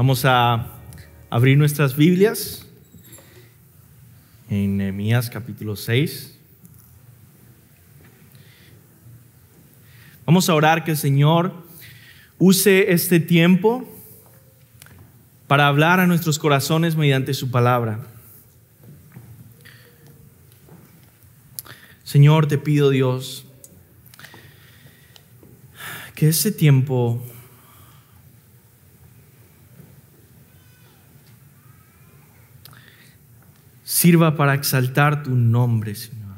Vamos a abrir nuestras Biblias en Nehemías capítulo 6. Vamos a orar que el Señor use este tiempo para hablar a nuestros corazones mediante su palabra. Señor, te pido, Dios, que ese tiempo sirva para exaltar tu nombre, Señor,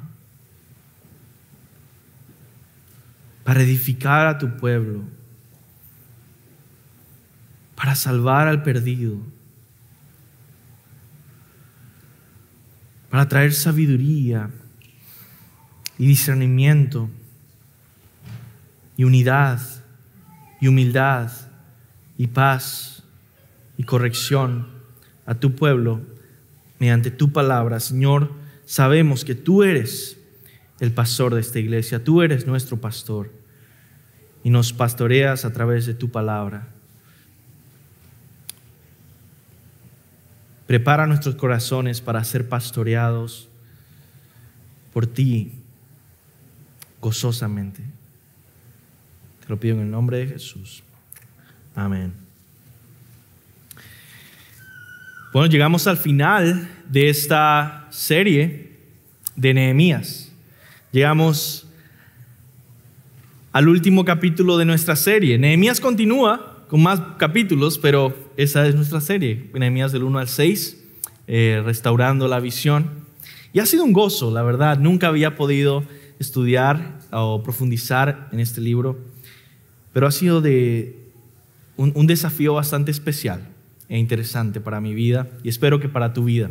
para edificar a tu pueblo, para salvar al perdido, para traer sabiduría y discernimiento y unidad y humildad y paz y corrección a tu pueblo mediante tu palabra. Señor, sabemos que tú eres el pastor de esta iglesia, tú eres nuestro pastor y nos pastoreas a través de tu palabra. Prepara nuestros corazones para ser pastoreados por ti gozosamente. Te lo pido en el nombre de Jesús. Amén. Bueno, llegamos al final de esta serie de Nehemías. Llegamos al último capítulo de nuestra serie. Nehemías continúa con más capítulos, pero esa es nuestra serie. Nehemías del 1 al 6, restaurando la visión. Y ha sido un gozo, la verdad. Nunca había podido estudiar o profundizar en este libro, pero ha sido un desafío bastante especial e interesante para mi vida y espero que para tu vida.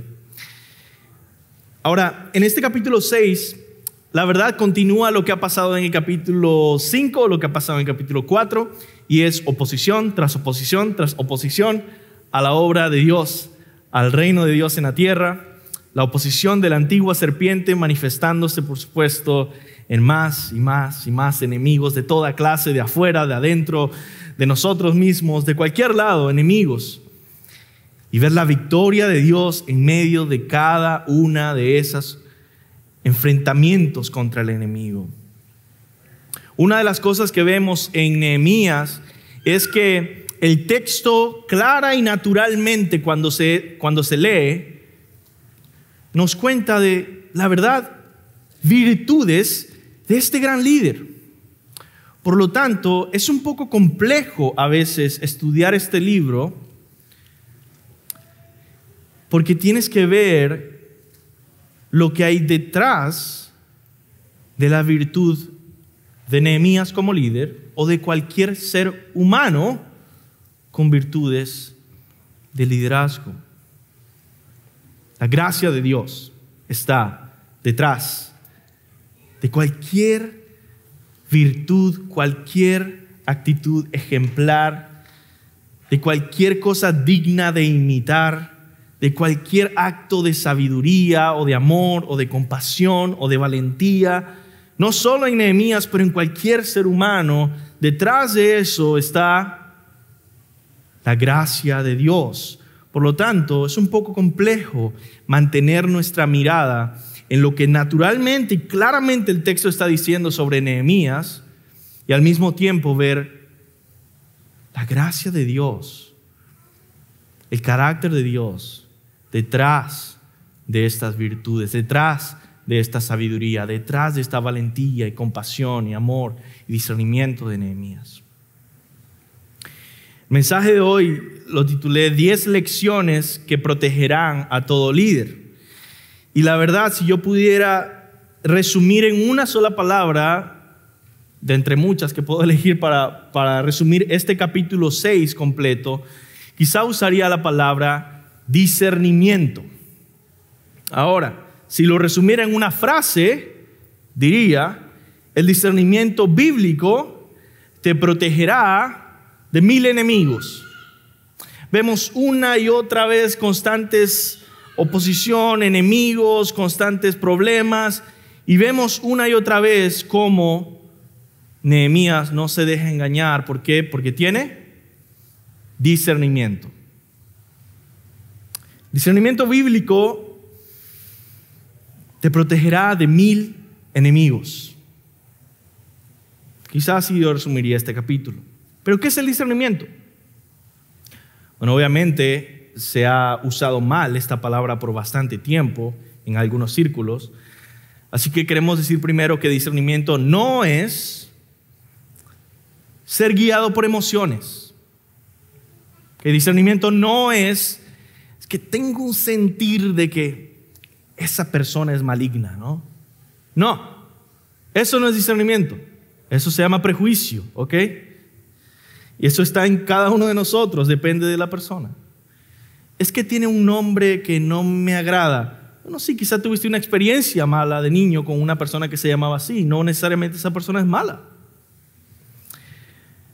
Ahora, en este capítulo 6, la verdad continúa lo que ha pasado en el capítulo 5, lo que ha pasado en el capítulo 4, y es oposición tras oposición tras oposición a la obra de Dios, al reino de Dios en la tierra, la oposición de la antigua serpiente manifestándose, por supuesto, en más y más y más enemigos de toda clase, de afuera, de adentro, de nosotros mismos, de cualquier lado, enemigos. Y ver la victoria de Dios en medio de cada una de esos enfrentamientos contra el enemigo. Una de las cosas que vemos en Nehemías es que el texto clara y naturalmente cuando se lee nos cuenta de, la verdad, virtudes de este gran líder. Por lo tanto, es un poco complejo a veces estudiar este libro porque tienes que ver lo que hay detrás de la virtud de Nehemías como líder o de cualquier ser humano con virtudes de liderazgo. La gracia de Dios está detrás de cualquier virtud, cualquier actitud ejemplar, de cualquier cosa digna de imitar, de cualquier acto de sabiduría o de amor o de compasión o de valentía. No solo en Nehemías, pero en cualquier ser humano, detrás de eso está la gracia de Dios. Por lo tanto, es un poco complejo mantener nuestra mirada en lo que naturalmente y claramente el texto está diciendo sobre Nehemías y al mismo tiempo ver la gracia de Dios, el carácter de Dios detrás de estas virtudes, detrás de esta sabiduría, detrás de esta valentía y compasión y amor y discernimiento de Nehemías. El mensaje de hoy lo titulé 10 lecciones que protegerán a todo líder. Y la verdad, si yo pudiera resumir en una sola palabra, de entre muchas que puedo elegir para resumir este capítulo 6 completo, quizá usaría la palabra discernimiento. Ahora, si lo resumiera en una frase, diría: el discernimiento bíblico te protegerá de 1000 enemigos. Vemos una y otra vez constantes oposición, enemigos, constantes problemas, y vemos una y otra vez cómo Nehemías no se deja engañar. ¿Por qué? Porque tiene discernimiento. Discernimiento bíblico te protegerá de 1000 enemigos. Quizás así yo resumiría este capítulo. ¿Pero qué es el discernimiento? Bueno, obviamente se ha usado mal esta palabra por bastante tiempo en algunos círculos. Así que queremos decir primero que discernimiento no es ser guiado por emociones. Que discernimiento no es que tengo un sentir de que esa persona es maligna, ¿no? No, eso no es discernimiento. Eso se llama prejuicio, ¿ok? Y eso está en cada uno de nosotros, depende de la persona. Es que tiene un nombre que no me agrada. Bueno, sí, quizá tuviste una experiencia mala de niño con una persona que se llamaba así. No necesariamente esa persona es mala.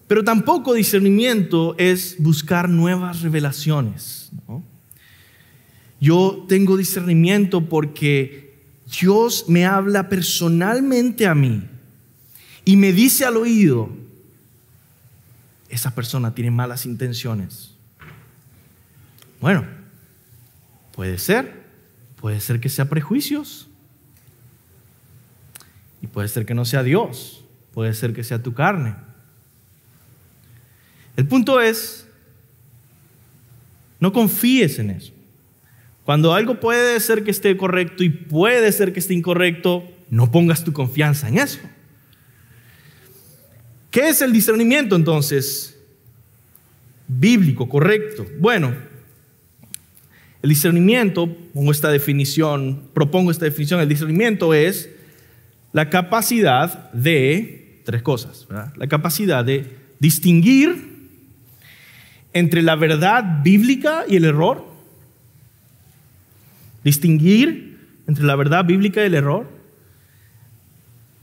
Pero tampoco discernimiento es buscar nuevas revelaciones, ¿no? Yo tengo discernimiento porque Dios me habla personalmente a mí y me dice al oído, esa persona tiene malas intenciones. Bueno, puede ser que sea prejuicios y puede ser que no sea Dios, puede ser que sea tu carne. El punto es, no confíes en eso. Cuando algo puede ser que esté correcto y puede ser que esté incorrecto, no pongas tu confianza en eso. ¿Qué es el discernimiento entonces? Bíblico, correcto. Bueno, el discernimiento, propongo esta definición, el discernimiento es la capacidad de, 3 cosas, ¿verdad? La capacidad de distinguir entre la verdad bíblica y el error. Distinguir entre la verdad bíblica y el error.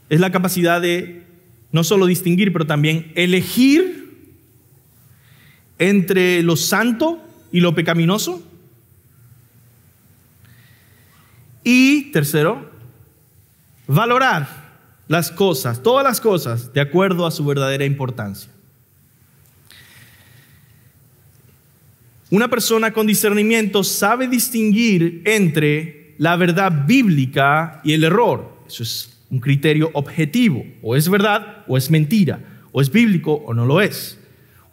Es la capacidad de no solo distinguir, pero también elegir entre lo santo y lo pecaminoso. Y tercero, valorar las cosas, todas las cosas, de acuerdo a su verdadera importancia. Una persona con discernimiento sabe distinguir entre la verdad bíblica y el error. Eso es un criterio objetivo. O es verdad o es mentira. O es bíblico o no lo es.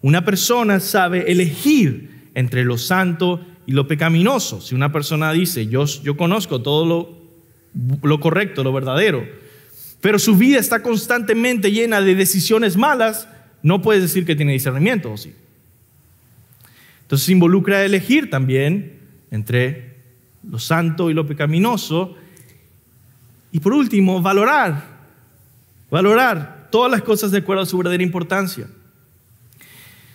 Una persona sabe elegir entre lo santo y lo pecaminoso. Si una persona dice, yo conozco todo lo correcto, lo verdadero, pero su vida está constantemente llena de decisiones malas, no puedes decir que tiene discernimiento, ¿o sí? Entonces involucra elegir también entre lo santo y lo pecaminoso. Y por último, valorar todas las cosas de acuerdo a su verdadera importancia.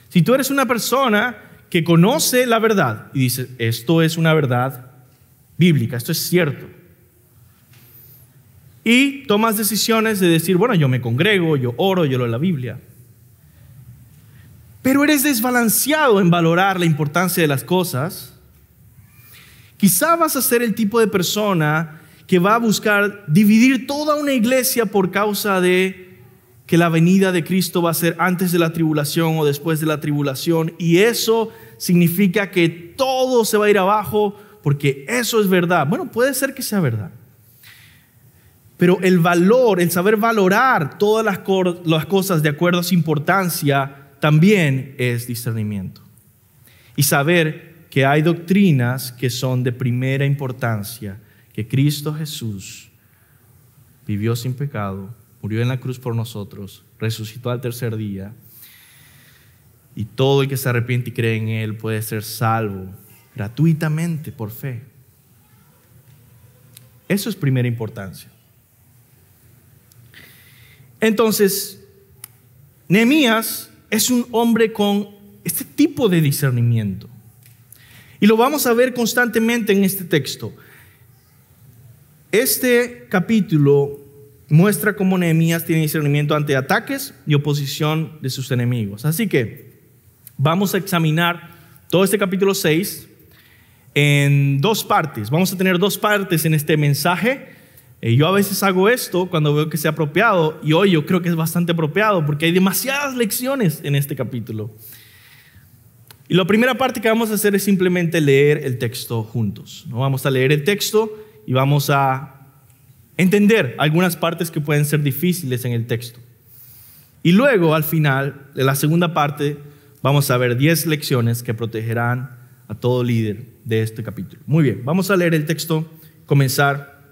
Si tú eres una persona que conoce la verdad y dice, esto es una verdad bíblica, esto es cierto, y tomas decisiones de decir, bueno, yo me congrego, yo oro, yo leo la Biblia, pero eres desbalanceado en valorar la importancia de las cosas, quizá vas a ser el tipo de persona que va a buscar dividir toda una iglesia por causa de que la venida de Cristo va a ser antes de la tribulación o después de la tribulación, y eso significa que todo se va a ir abajo porque eso es verdad. Bueno, puede ser que sea verdad, pero el saber valorar todas las cosas de acuerdo a su importancia también es discernimiento. Y saber que hay doctrinas que son de primera importancia, que Cristo Jesús vivió sin pecado, murió en la cruz por nosotros, resucitó al tercer día, y todo el que se arrepiente y cree en Él puede ser salvo gratuitamente por fe. Eso es primera importancia. Entonces, Nehemías es un hombre con este tipo de discernimiento. Y lo vamos a ver constantemente en este texto. Este capítulo muestra cómo Nehemías tiene discernimiento ante ataques y oposición de sus enemigos. Así que vamos a examinar todo este capítulo 6 en 2 partes. Vamos a tener 2 partes en este mensaje. Yo a veces hago esto cuando veo que sea apropiado, y hoy yo creo que es bastante apropiado porque hay demasiadas lecciones en este capítulo. Y la primera parte que vamos a hacer es simplemente leer el texto juntos. ¿No? Vamos a leer el texto y vamos a entender algunas partes que pueden ser difíciles en el texto. Y luego, al final de la segunda parte, vamos a ver 10 lecciones que protegerán a todo líder de este capítulo. Muy bien, vamos a leer el texto, comenzar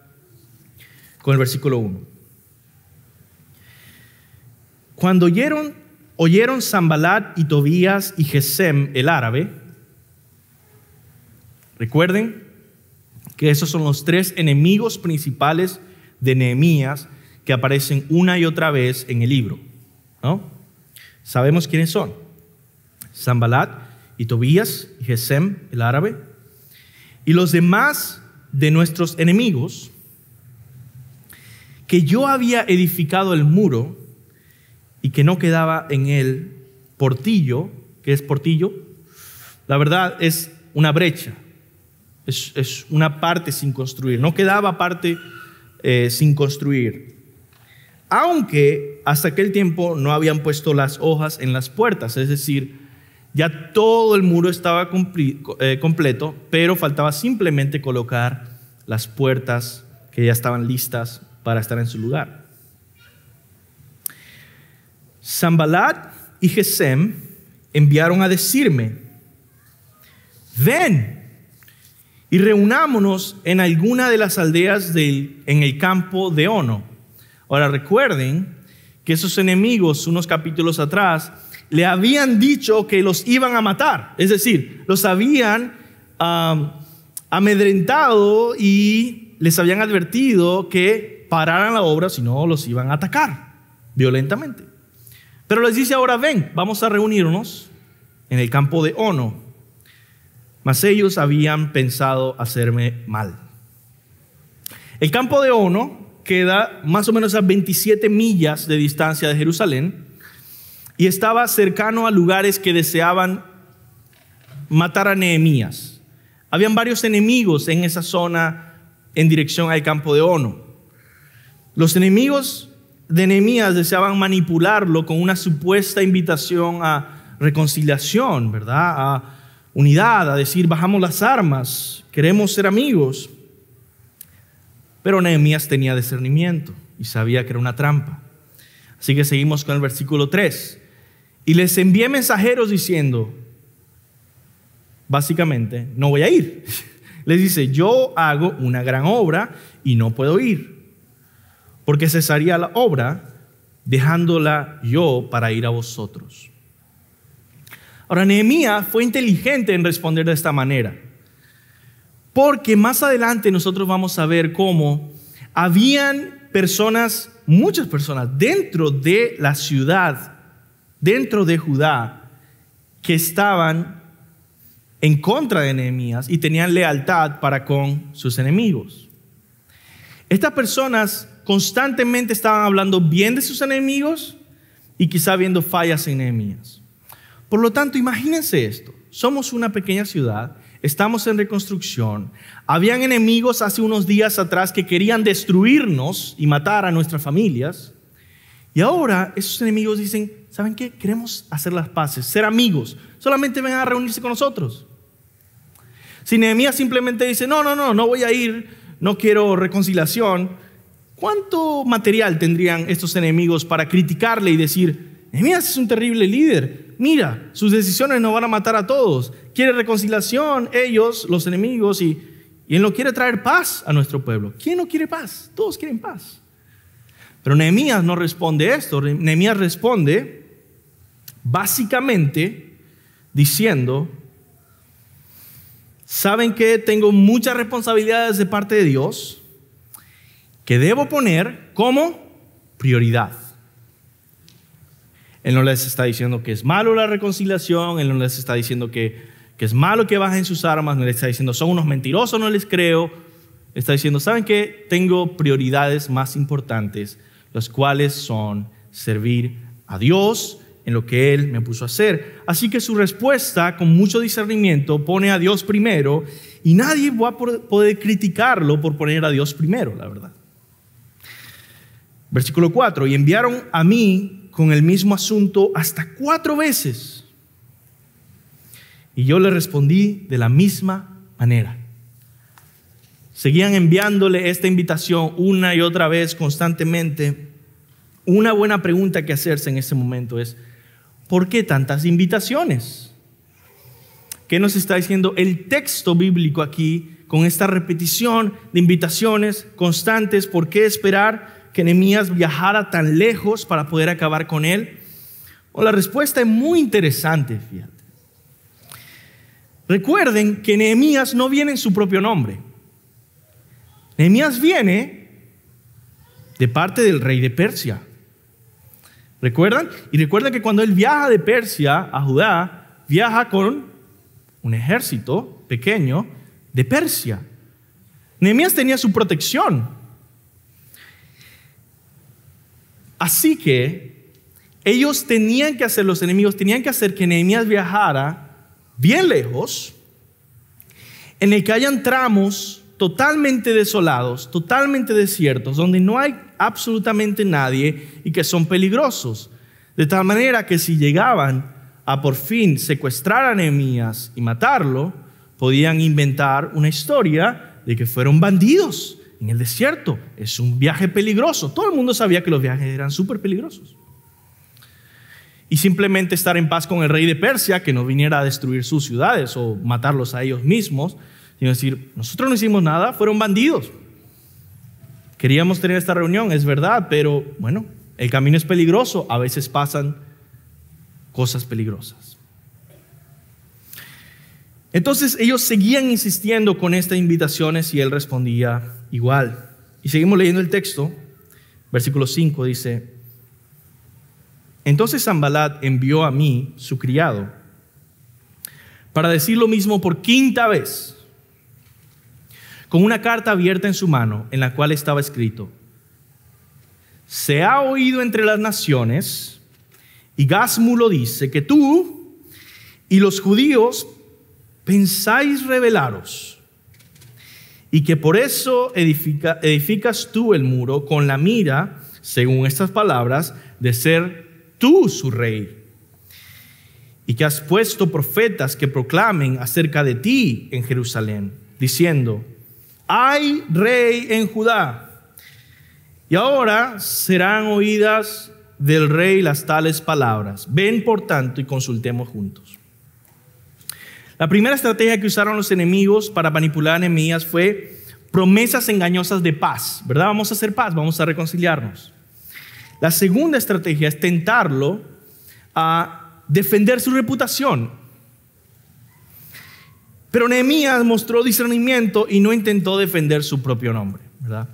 con el versículo 1. Cuando oyeron Sanbalat y Tobías y Gesem el árabe, recuerden que esos son los 3 enemigos principales de Nehemías que aparecen una y otra vez en el libro, ¿no? Sabemos quiénes son: Sanbalat y Tobías y Gesem el árabe, y los demás de nuestros enemigos, que yo había edificado el muro y que no quedaba en él portillo. ¿Qué es portillo? La verdad es una brecha, es una parte sin construir, no quedaba parte sin construir, aunque hasta aquel tiempo no habían puesto las hojas en las puertas, es decir, ya todo el muro estaba completo, pero faltaba simplemente colocar las puertas que ya estaban listas para estar en su lugar. Sanbalat y Gesem enviaron a decirme: ven y reunámonos en alguna de las aldeas en el campo de Ono. Ahora recuerden que esos enemigos, unos capítulos atrás, le habían dicho que los iban a matar, es decir, los habían amedrentado y les habían advertido que pararan la obra, si no los iban a atacar violentamente. Pero les dice ahora: ven, vamos a reunirnos en el campo de Ono. Mas ellos habían pensado hacerme mal. El campo de Ono queda más o menos a 27 millas de distancia de Jerusalén y estaba cercano a lugares que deseaban matar a Nehemías. Habían varios enemigos en esa zona en dirección al campo de Ono. Los enemigos de Nehemías deseaban manipularlo con una supuesta invitación a reconciliación, ¿verdad? A unidad, a decir: bajamos las armas, queremos ser amigos. Pero Nehemías tenía discernimiento y sabía que era una trampa. Así que seguimos con el versículo 3. Y les envié mensajeros diciendo, básicamente, no voy a ir. Les dice: yo hago una gran obra y no puedo ir, porque cesaría la obra dejándola yo para ir a vosotros. Ahora, Nehemías fue inteligente en responder de esta manera, porque más adelante nosotros vamos a ver cómo habían personas, muchas personas dentro de la ciudad, dentro de Judá, que estaban en contra de Nehemías y tenían lealtad para con sus enemigos. Estas personas constantemente estaban hablando bien de sus enemigos y quizá viendo fallas en Nehemías. Por lo tanto, imagínense esto: somos una pequeña ciudad, estamos en reconstrucción, habían enemigos hace unos días atrás que querían destruirnos y matar a nuestras familias, y ahora esos enemigos dicen: ¿saben qué? Queremos hacer las paces, ser amigos, solamente vengan a reunirse con nosotros. Si Nehemías simplemente dice: no voy a ir, no quiero reconciliación, ¿cuánto material tendrían estos enemigos para criticarle y decir: Nehemías es un terrible líder, mira, sus decisiones nos van a matar a todos, quiere reconciliación, ellos, los enemigos, y él no quiere traer paz a nuestro pueblo? ¿Quién no quiere paz? Todos quieren paz. Pero Nehemías no responde esto. Nehemías responde básicamente diciendo: ¿saben qué? Tengo muchas responsabilidades de parte de Dios que debo poner como prioridad. Él no les está diciendo que es malo la reconciliación, Él no les está diciendo que es malo que bajen sus armas, no les está diciendo son unos mentirosos, no les creo. Está diciendo: ¿saben qué? Tengo prioridades más importantes, las cuales son servir a Dios en lo que Él me puso a hacer. Así que su respuesta, con mucho discernimiento, pone a Dios primero, y nadie va a poder criticarlo por poner a Dios primero, la verdad. Versículo 4: y enviaron a mí con el mismo asunto hasta 4 veces. Y yo le respondí de la misma manera. Seguían enviándole esta invitación una y otra vez constantemente. Una buena pregunta que hacerse en ese momento es: ¿por qué tantas invitaciones? ¿Qué nos está diciendo el texto bíblico aquí con esta repetición de invitaciones constantes? ¿Por qué esperar que Nehemías viajara tan lejos para poder acabar con él? La respuesta es muy interesante, fíjate. Recuerden que Nehemías no viene en su propio nombre. Nehemías viene de parte del rey de Persia. ¿Recuerdan? Y recuerden que cuando él viaja de Persia a Judá, viaja con un ejército pequeño de Persia. Nehemías tenía su protección. Así que ellos tenían que hacer, los enemigos tenían que hacer que Nehemías viajara bien lejos, en el que hayan tramos totalmente desolados, totalmente desiertos, donde no hay absolutamente nadie y que son peligrosos. De tal manera que si llegaban a por fin secuestrar a Nehemías y matarlo, podían inventar una historia de que fueron bandidos en el desierto. Es un viaje peligroso. Todo el mundo sabía que los viajes eran súper peligrosos. Y simplemente estar en paz con el rey de Persia, que no viniera a destruir sus ciudades o matarlos a ellos mismos, sino decir: nosotros no hicimos nada, fueron bandidos. Queríamos tener esta reunión, es verdad, pero bueno, el camino es peligroso, a veces pasan cosas peligrosas. Entonces ellos seguían insistiendo con estas invitaciones y él respondía igual. Y seguimos leyendo el texto, versículo 5 dice: entonces Sanbalat envió a mí, su criado, para decir lo mismo por quinta vez, con una carta abierta en su mano, en la cual estaba escrito: se ha oído entre las naciones, y Gasmu lo dice, que tú y los judíos pensáis rebelaros, y que por eso edificas tú el muro con la mira, según estas palabras, de ser tú su rey, y que has puesto profetas que proclamen acerca de ti en Jerusalén, diciendo: hay rey en Judá. Y ahora serán oídas del rey las tales palabras. Ven por tanto y consultemos juntos. La primera estrategia que usaron los enemigos para manipular a Nehemías fue promesas engañosas de paz, ¿verdad? Vamos a hacer paz, vamos a reconciliarnos. La segunda estrategia es tentarlo a defender su reputación. Pero Nehemías mostró discernimiento y no intentó defender su propio nombre, ¿verdad?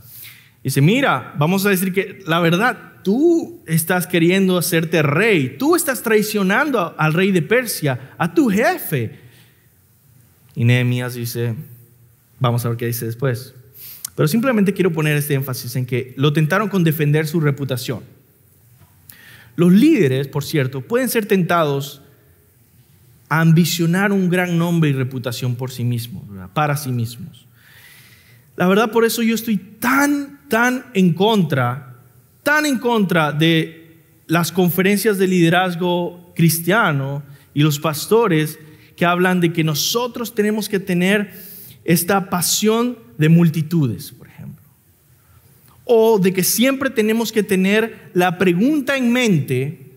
Dice: mira, vamos a decir que la verdad, tú estás queriendo hacerte rey, tú estás traicionando al rey de Persia, a tu jefe. Y Nehemías dice, vamos a ver qué dice después. Pero simplemente quiero poner este énfasis en que lo tentaron con defender su reputación. Los líderes, por cierto, pueden ser tentados a ambicionar un gran nombre y reputación por sí mismos, ¿verdad? Para sí mismos. La verdad, por eso yo estoy tan en contra de las conferencias de liderazgo cristiano y los pastores que hablan de que nosotros tenemos que tener esta pasión de multitudes, por ejemplo. O de que siempre tenemos que tener la pregunta en mente,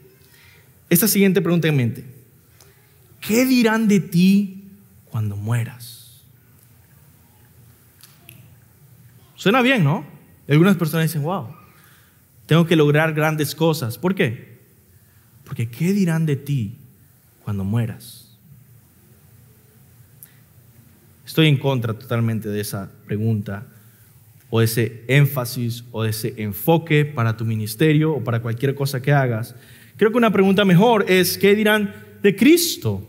esta siguiente pregunta en mente: ¿qué dirán de ti cuando mueras? Suena bien, ¿no? Algunas personas dicen: wow, tengo que lograr grandes cosas. ¿Por qué? Porque ¿qué dirán de ti cuando mueras? Estoy en contra totalmente de esa pregunta, o ese énfasis, o ese enfoque para tu ministerio, o para cualquier cosa que hagas. Creo que una pregunta mejor es: ¿qué dirán de Cristo?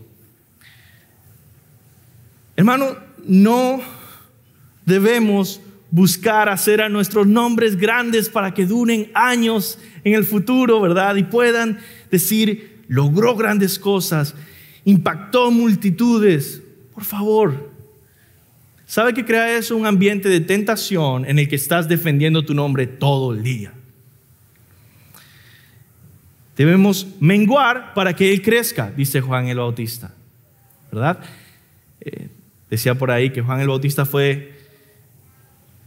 Hermano, no debemos buscar hacer a nuestros nombres grandes para que duren años en el futuro, ¿verdad? Y puedan decir: logró grandes cosas, impactó multitudes. Por favor, ¿sabe que crea eso un ambiente de tentación en el que estás defendiendo tu nombre todo el día? Debemos menguar para que Él crezca, dice Juan el Bautista. ¿verdad? Decía por ahí que Juan el Bautista fue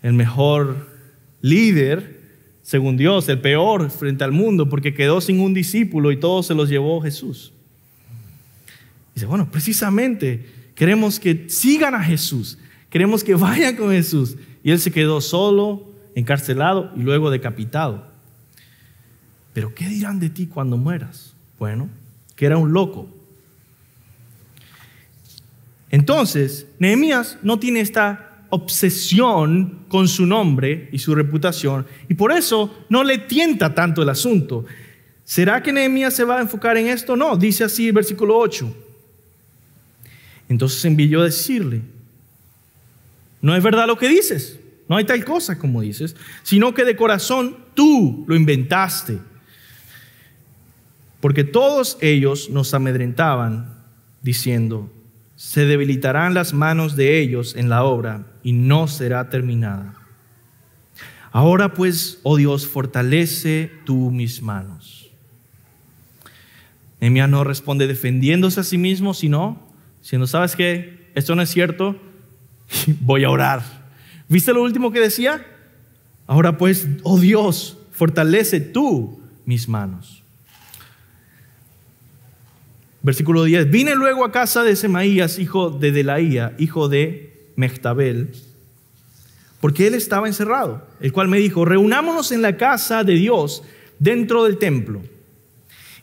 el mejor líder, según Dios, el peor frente al mundo, porque quedó sin un discípulo y todos se los llevó Jesús. Dice, bueno, precisamente queremos que sigan a Jesús, queremos que vayan con Jesús. Y él se quedó solo, encarcelado y luego decapitado. Pero ¿qué dirán de ti cuando mueras? Bueno, que era un loco. Entonces, Nehemías no tiene esta obsesión con su nombre y su reputación, y por eso no le tienta tanto el asunto. ¿Será que Nehemías se va a enfocar en esto? No, dice así el versículo 8. Entonces envió a decirle, no es verdad lo que dices, no hay tal cosa como dices, sino que de corazón tú lo inventaste. Porque todos ellos nos amedrentaban diciendo, se debilitarán las manos de ellos en la obra y no será terminada. Ahora pues, oh Dios, fortalece tú mis manos. Nehemías no responde defendiéndose a sí mismo, sino diciendo, ¿sabes qué? Esto no es cierto, voy a orar. ¿Viste lo último que decía? Ahora pues, oh Dios, fortalece tú mis manos. Versículo 10. Vine luego a casa de Semaías, hijo de Delaía, hijo de Mechtabel, porque él estaba encerrado, el cual me dijo, reunámonos en la casa de Dios dentro del templo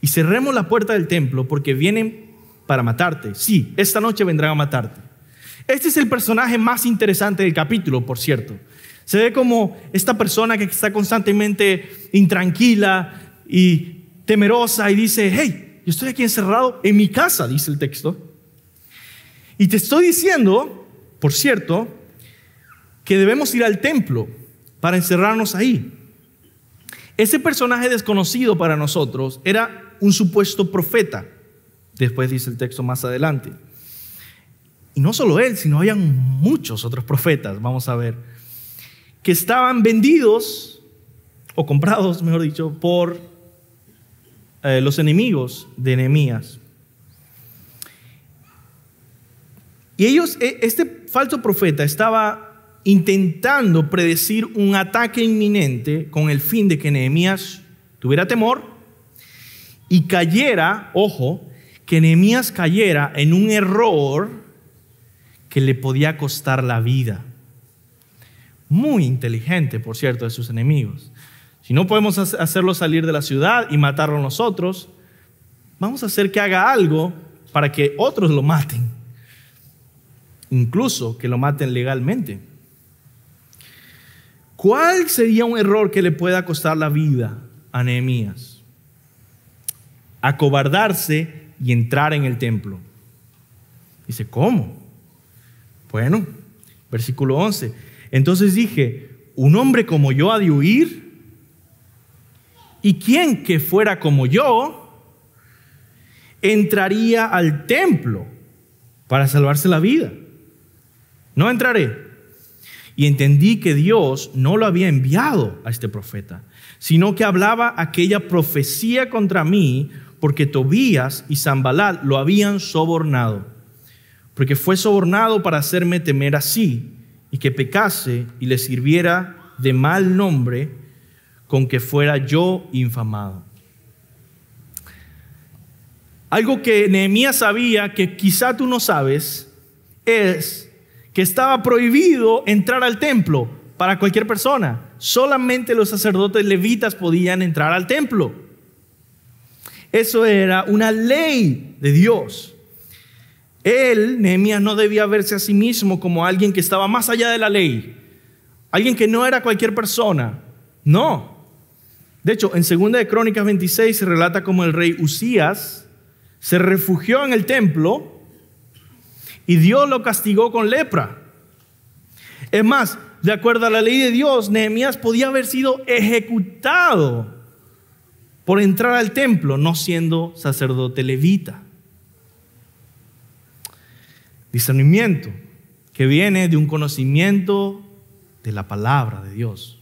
y cerremos la puerta del templo porque vienen para matarte. Sí, esta noche vendrán a matarte. Este es el personaje más interesante del capítulo, por cierto. Se ve como esta persona que está constantemente intranquila y temerosa y dice, hey, yo estoy aquí encerrado en mi casa, dice el texto. Y te estoy diciendo, por cierto, que debemos ir al templo para encerrarnos ahí. Ese personaje desconocido para nosotros era un supuesto profeta. Después dice el texto más adelante. Y no solo él, sino habían muchos otros profetas, vamos a ver, que estaban vendidos o comprados, mejor dicho, por los enemigos de Nehemías. Y este falso profeta estaba intentando predecir un ataque inminente con el fin de que Nehemías tuviera temor y cayera, ojo, que Nehemías cayera en un error que le podía costar la vida. Muy inteligente, por cierto, de sus enemigos. Si no podemos hacerlo salir de la ciudad y matarlo nosotros, vamos a hacer que haga algo para que otros lo maten. Incluso que lo maten legalmente. ¿Cuál sería un error que le pueda costar la vida a Nehemías? Acobardarse y entrar en el templo. Dice, ¿cómo? Bueno, versículo 11. Entonces dije, ¿un hombre como yo ha de huir? ¿Y quién que fuera como yo entraría al templo para salvarse la vida? No entraré. Y entendí que Dios no lo había enviado a este profeta, sino que hablaba aquella profecía contra mí porque Tobías y Sanballat lo habían sobornado. Porque fue sobornado para hacerme temer así y que pecase y le sirviera de mal nombre con que fuera yo infamado. Algo que Nehemías sabía que quizá tú no sabes es que estaba prohibido entrar al templo para cualquier persona. Solamente los sacerdotes levitas podían entrar al templo. Eso era una ley de Dios. Nehemías, no debía verse a sí mismo como alguien que estaba más allá de la ley, alguien que no era cualquier persona. No. De hecho, en 2 de Crónicas 26 se relata cómo el rey Usías se refugió en el templo y Dios lo castigó con lepra. Es más, de acuerdo a la ley de Dios, Nehemías podía haber sido ejecutado por entrar al templo, no siendo sacerdote levita. Discernimiento que viene de un conocimiento de la palabra de Dios.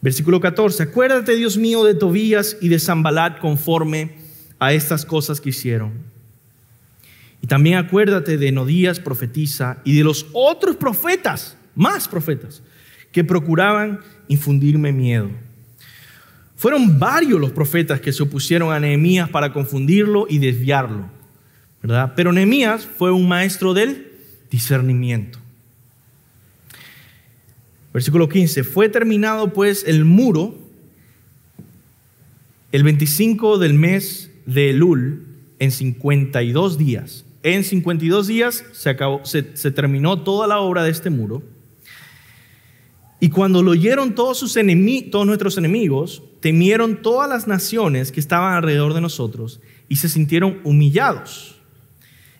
Versículo 14. Acuérdate, Dios mío, de Tobías y de Sanballat conforme a estas cosas que hicieron. Y también acuérdate de Nodías profetiza y de los otros profetas, más profetas, que procuraban infundirme miedo. Fueron varios los profetas que se opusieron a Nehemías para confundirlo y desviarlo, ¿verdad? Pero Nehemías fue un maestro del discernimiento. Versículo 15. Fue terminado pues el muro el 25 del mes de Elul en 52 días. En 52 días se terminó toda la obra de este muro. Y cuando lo oyeron todos nuestros enemigos, temieron todas las naciones que estaban alrededor de nosotros y se sintieron humillados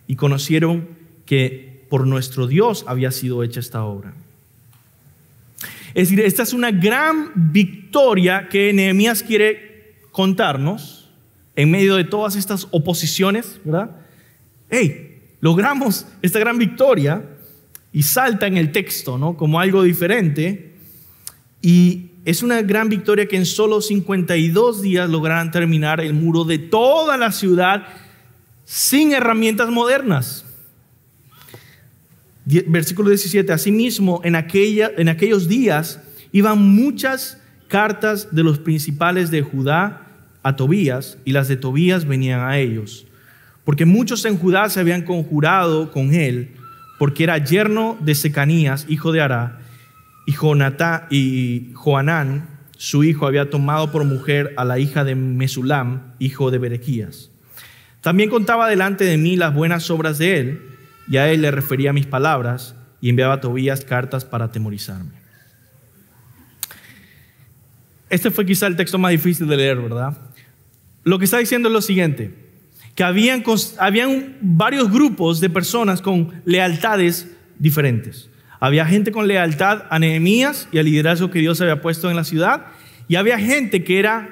y conocieron que por nuestro Dios había sido hecha esta obra. Es decir, esta es una gran victoria que Nehemías quiere contarnos en medio de todas estas oposiciones, ¿verdad? Logramos esta gran victoria y salta en el texto, ¿no? Como algo diferente. Y es una gran victoria que en solo 52 días lograran terminar el muro de toda la ciudad sin herramientas modernas. Versículo 17. Asimismo, en aquellos días iban muchas cartas de los principales de Judá a Tobías, y las de Tobías venían a ellos, porque muchos en Judá se habían conjurado con él, porque era yerno de Secanías, hijo de Ará, y Johanán, su hijo, había tomado por mujer a la hija de Mesulam, hijo de Berequías. También contaba delante de mí las buenas obras de él, y a él le refería mis palabras, y enviaba a Tobías cartas para atemorizarme. Este fue quizá el texto más difícil de leer, ¿verdad? Lo que está diciendo es lo siguiente, que habían varios grupos de personas con lealtades diferentes. Había gente con lealtad a Nehemías y al liderazgo que Dios había puesto en la ciudad, y había gente que era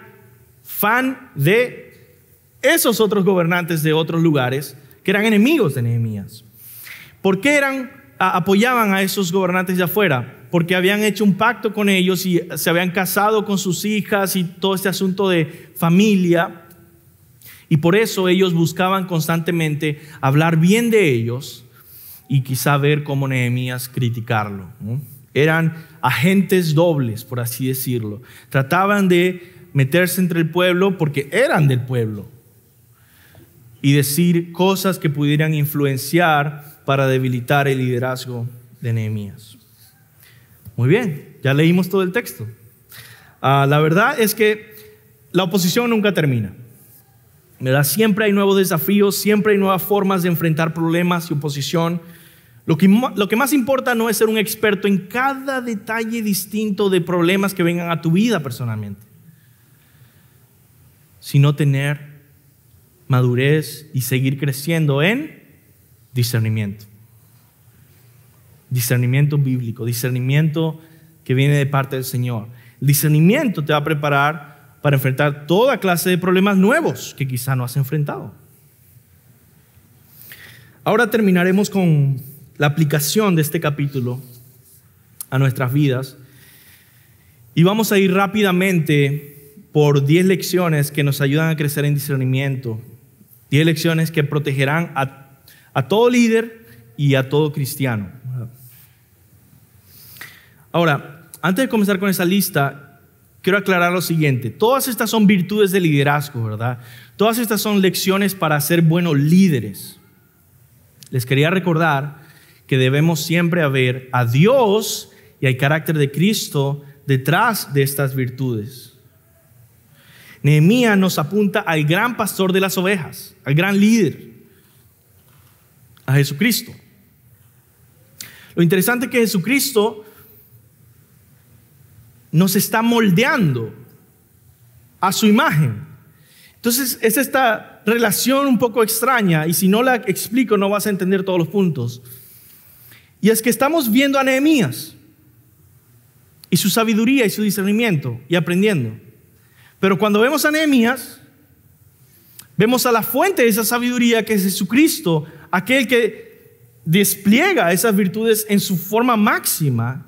fan de esos otros gobernantes de otros lugares que eran enemigos de Nehemías. ¿Por qué apoyaban a esos gobernantes de afuera? Porque habían hecho un pacto con ellos y se habían casado con sus hijas y todo este asunto de familia. Y por eso ellos buscaban constantemente hablar bien de ellos y quizá ver cómo Nehemías criticarlo, ¿no? Eran agentes dobles, por así decirlo. Trataban de meterse entre el pueblo porque eran del pueblo y decir cosas que pudieran influenciar para debilitar el liderazgo de Nehemías. Muy bien, ya leímos todo el texto. La verdad es que la oposición nunca termina, ¿verdad? Siempre hay nuevos desafíos, siempre hay nuevas formas de enfrentar problemas y oposición. Lo que más importa no es ser un experto en cada detalle distinto de problemas que vengan a tu vida personalmente, sino tener madurez y seguir creciendo en discernimiento. Discernimiento bíblico, discernimiento que viene de parte del Señor. El discernimiento te va a preparar para enfrentar toda clase de problemas nuevos que quizá no has enfrentado. Ahora terminaremos con la aplicación de este capítulo a nuestras vidas y vamos a ir rápidamente por 10 lecciones que nos ayudan a crecer en discernimiento, 10 lecciones que protegerán a todo líder y a todo cristiano. Ahora, antes de comenzar con esa lista, quiero aclarar lo siguiente. Todas estas son virtudes de liderazgo, ¿verdad? Todas estas son lecciones para ser buenos líderes. Les quería recordar que debemos siempre ver a Dios y al carácter de Cristo detrás de estas virtudes. Nehemías nos apunta al gran pastor de las ovejas, al gran líder, a Jesucristo. Lo interesante es que Jesucristo nos está moldeando a su imagen. Entonces es esta relación un poco extraña, y si no la explico no vas a entender todos los puntos. Y es que estamos viendo a Nehemías y su sabiduría y su discernimiento y aprendiendo. Pero cuando vemos a Nehemías, vemos a la fuente de esa sabiduría, que es Jesucristo, aquel que despliega esas virtudes en su forma máxima.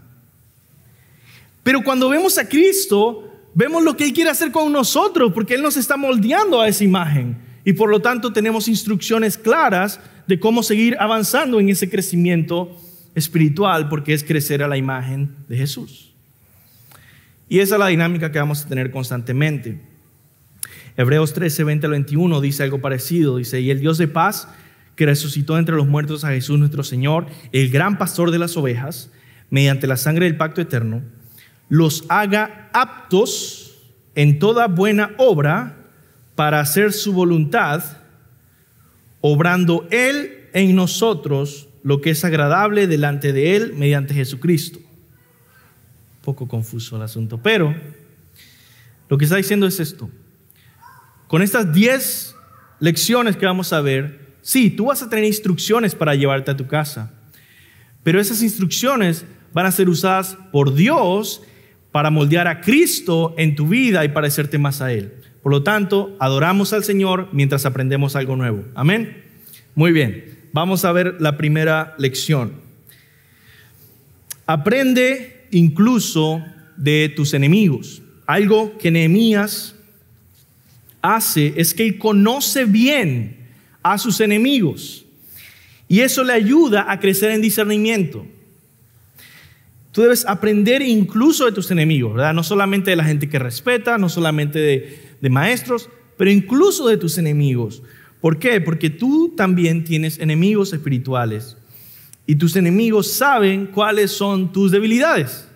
Pero cuando vemos a Cristo, vemos lo que Él quiere hacer con nosotros, porque Él nos está moldeando a esa imagen. y por lo tanto tenemos instrucciones claras de cómo seguir avanzando en ese crecimiento espiritual, porque es crecer a la imagen de Jesús. Y esa es la dinámica que vamos a tener constantemente. Hebreos 13, 20 al 21 dice algo parecido. Dice: y el Dios de paz, que resucitó entre los muertos a Jesús nuestro Señor, el gran pastor de las ovejas, mediante la sangre del pacto eterno, los haga aptos en toda buena obra para hacer su voluntad, obrando Él en nosotros lo que es agradable delante de Él mediante Jesucristo. Un poco confuso el asunto, pero lo que está diciendo es esto. Con estas 10 lecciones que vamos a ver, sí, tú vas a tener instrucciones para llevarte a tu casa, pero esas instrucciones van a ser usadas por Dios para moldear a Cristo en tu vida y parecerte más a Él. Por lo tanto, adoramos al Señor mientras aprendemos algo nuevo. Amén. Muy bien, vamos a ver la primera lección. Aprende incluso de tus enemigos. Algo que Nehemías hace es que él conoce bien a sus enemigos y eso le ayuda a crecer en discernimiento. Tú debes aprender incluso de tus enemigos, ¿verdad? No solamente de la gente que respeta, no solamente de maestros, pero incluso de tus enemigos. ¿Por qué? Porque tú también tienes enemigos espirituales y tus enemigos saben cuáles son tus debilidades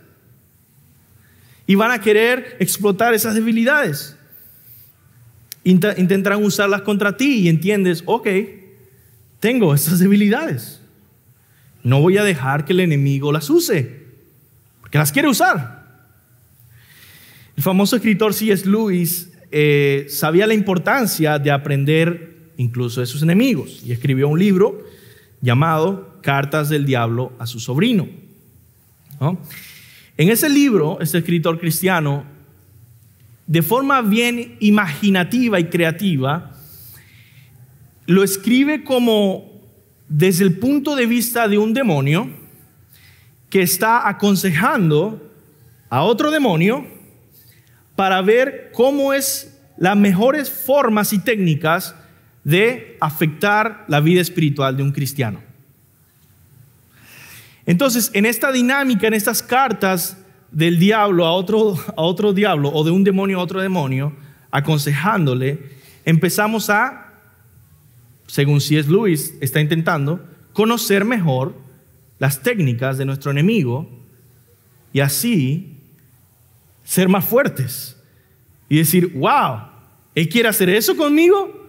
y van a querer explotar esas debilidades. Intentarán usarlas contra ti y entiendes, ok, tengo esas debilidades. No voy a dejar que el enemigo las use, porque las quiere usar. El famoso escritor C.S. Lewis sabía la importancia de aprender incluso de sus enemigos y escribió un libro llamado Cartas del Diablo a su sobrino, ¿no? En ese libro, este escritor cristiano, de forma bien imaginativa y creativa, lo escribe como desde el punto de vista de un demonio que está aconsejando a otro demonio para ver cómo es las mejores formas y técnicas de afectar la vida espiritual de un cristiano. Entonces, en esta dinámica, en estas cartas del diablo a otro diablo, o de un demonio a otro demonio, aconsejándole, empezamos a, según C.S. Lewis está intentando, conocer mejor las técnicas de nuestro enemigo y así ser más fuertes y decir, wow, ¿él quiere hacer eso conmigo?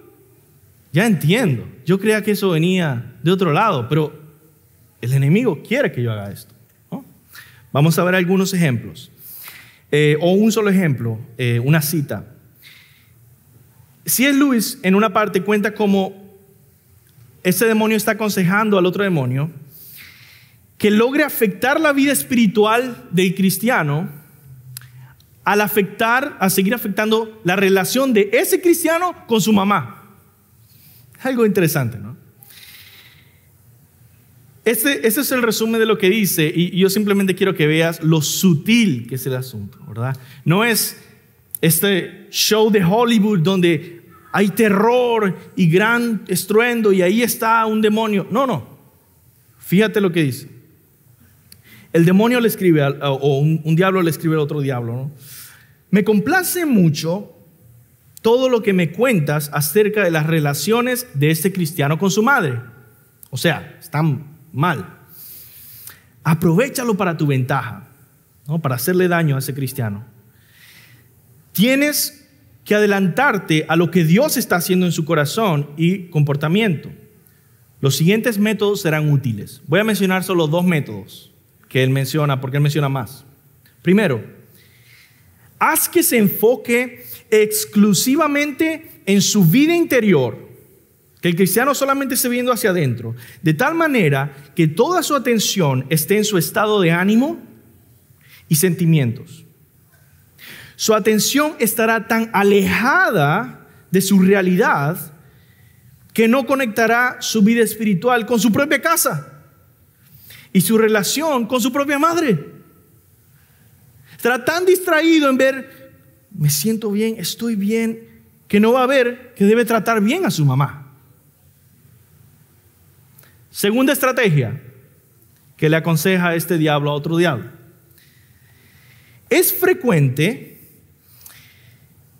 Ya entiendo, yo creía que eso venía de otro lado, pero el enemigo quiere que yo haga esto, ¿no? Vamos a ver algunos ejemplos, o un solo ejemplo, una cita. C.S. Lewis en una parte cuenta cómo ese demonio está aconsejando al otro demonio que logre afectar la vida espiritual del cristiano al seguir afectando la relación de ese cristiano con su mamá. Algo interesante, ¿no? Ese es el resumen de lo que dice, y yo simplemente quiero que veas lo sutil que es el asunto, ¿verdad? No es este show de Hollywood donde hay terror y gran estruendo y ahí está un demonio. No. Fíjate lo que dice. El demonio le escribe, o un diablo le escribe al otro diablo, ¿no? Me complace mucho todo lo que me cuentas acerca de las relaciones de este cristiano con su madre. O sea, están mal. Aprovéchalo para tu ventaja, ¿no? Para hacerle daño a ese cristiano. Tienes que adelantarte a lo que Dios está haciendo en su corazón y comportamiento. Los siguientes métodos serán útiles. Voy a mencionar solo 2 métodos que él menciona, porque él menciona más. Primero, haz que se enfoque exclusivamente en su vida interior, que el cristiano solamente esté viendo hacia adentro, de tal manera que toda su atención esté en su estado de ánimo y sentimientos. Su atención estará tan alejada de su realidad que no conectará su vida espiritual con su propia casa y su relación con su propia madre. Estará tan distraído en ver, me siento bien, estoy bien, que no va a ver que debe tratar bien a su mamá. Segunda estrategia que le aconseja este diablo a otro diablo. Es frecuente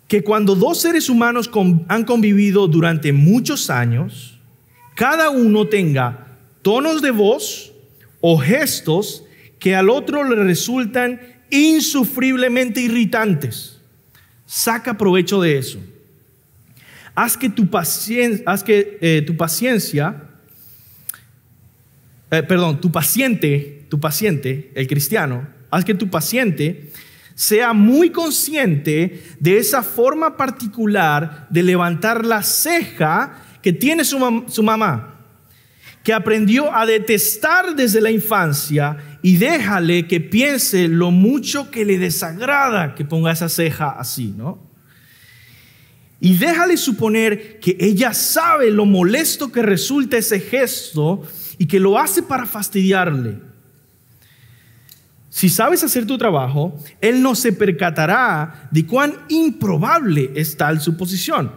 que cuando dos seres humanos han convivido durante muchos años, cada uno tenga tonos de voz o gestos que al otro le resultan insufriblemente irritantes. Saca provecho de eso. Haz que tu paciente, el cristiano, haz que tu paciente sea muy consciente de esa forma particular de levantar la ceja que tiene su mamá, que aprendió a detestar desde la infancia, y déjale que piense lo mucho que le desagrada que ponga esa ceja así, ¿no? Y déjale suponer que ella sabe lo molesto que resulta ese gesto y que lo hace para fastidiarle. Si sabes hacer tu trabajo, él no se percatará de cuán improbable es tal suposición.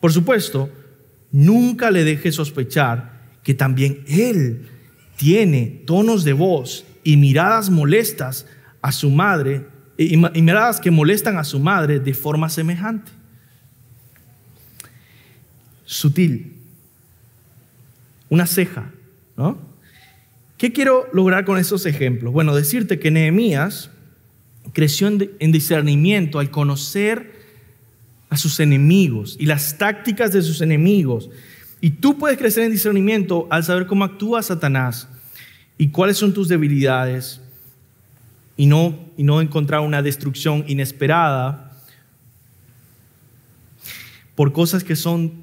Por supuesto, nunca le dejes sospechar que también él tiene tonos de voz y miradas molestas a su madre, y miradas que molestan a su madre de forma semejante. Sutil. Una ceja, ¿no? ¿Qué quiero lograr con esos ejemplos? Bueno, decirte que Nehemías creció en discernimiento al conocer a sus enemigos y las tácticas de sus enemigos. Y tú puedes crecer en discernimiento al saber cómo actúa Satanás y cuáles son tus debilidades, y no encontrar una destrucción inesperada por cosas que son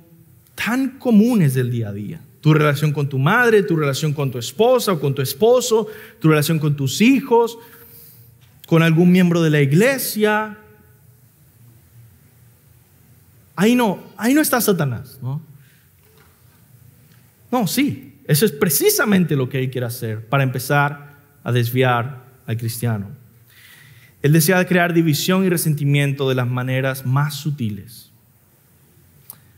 tan comunes del día a día. Tu relación con tu madre, tu relación con tu esposa o con tu esposo, tu relación con tus hijos, con algún miembro de la iglesia. Ahí no está Satanás, ¿no? No, sí, eso es precisamente lo que él quiere hacer para empezar a desviar al cristiano. Él desea crear división y resentimiento de las maneras más sutiles.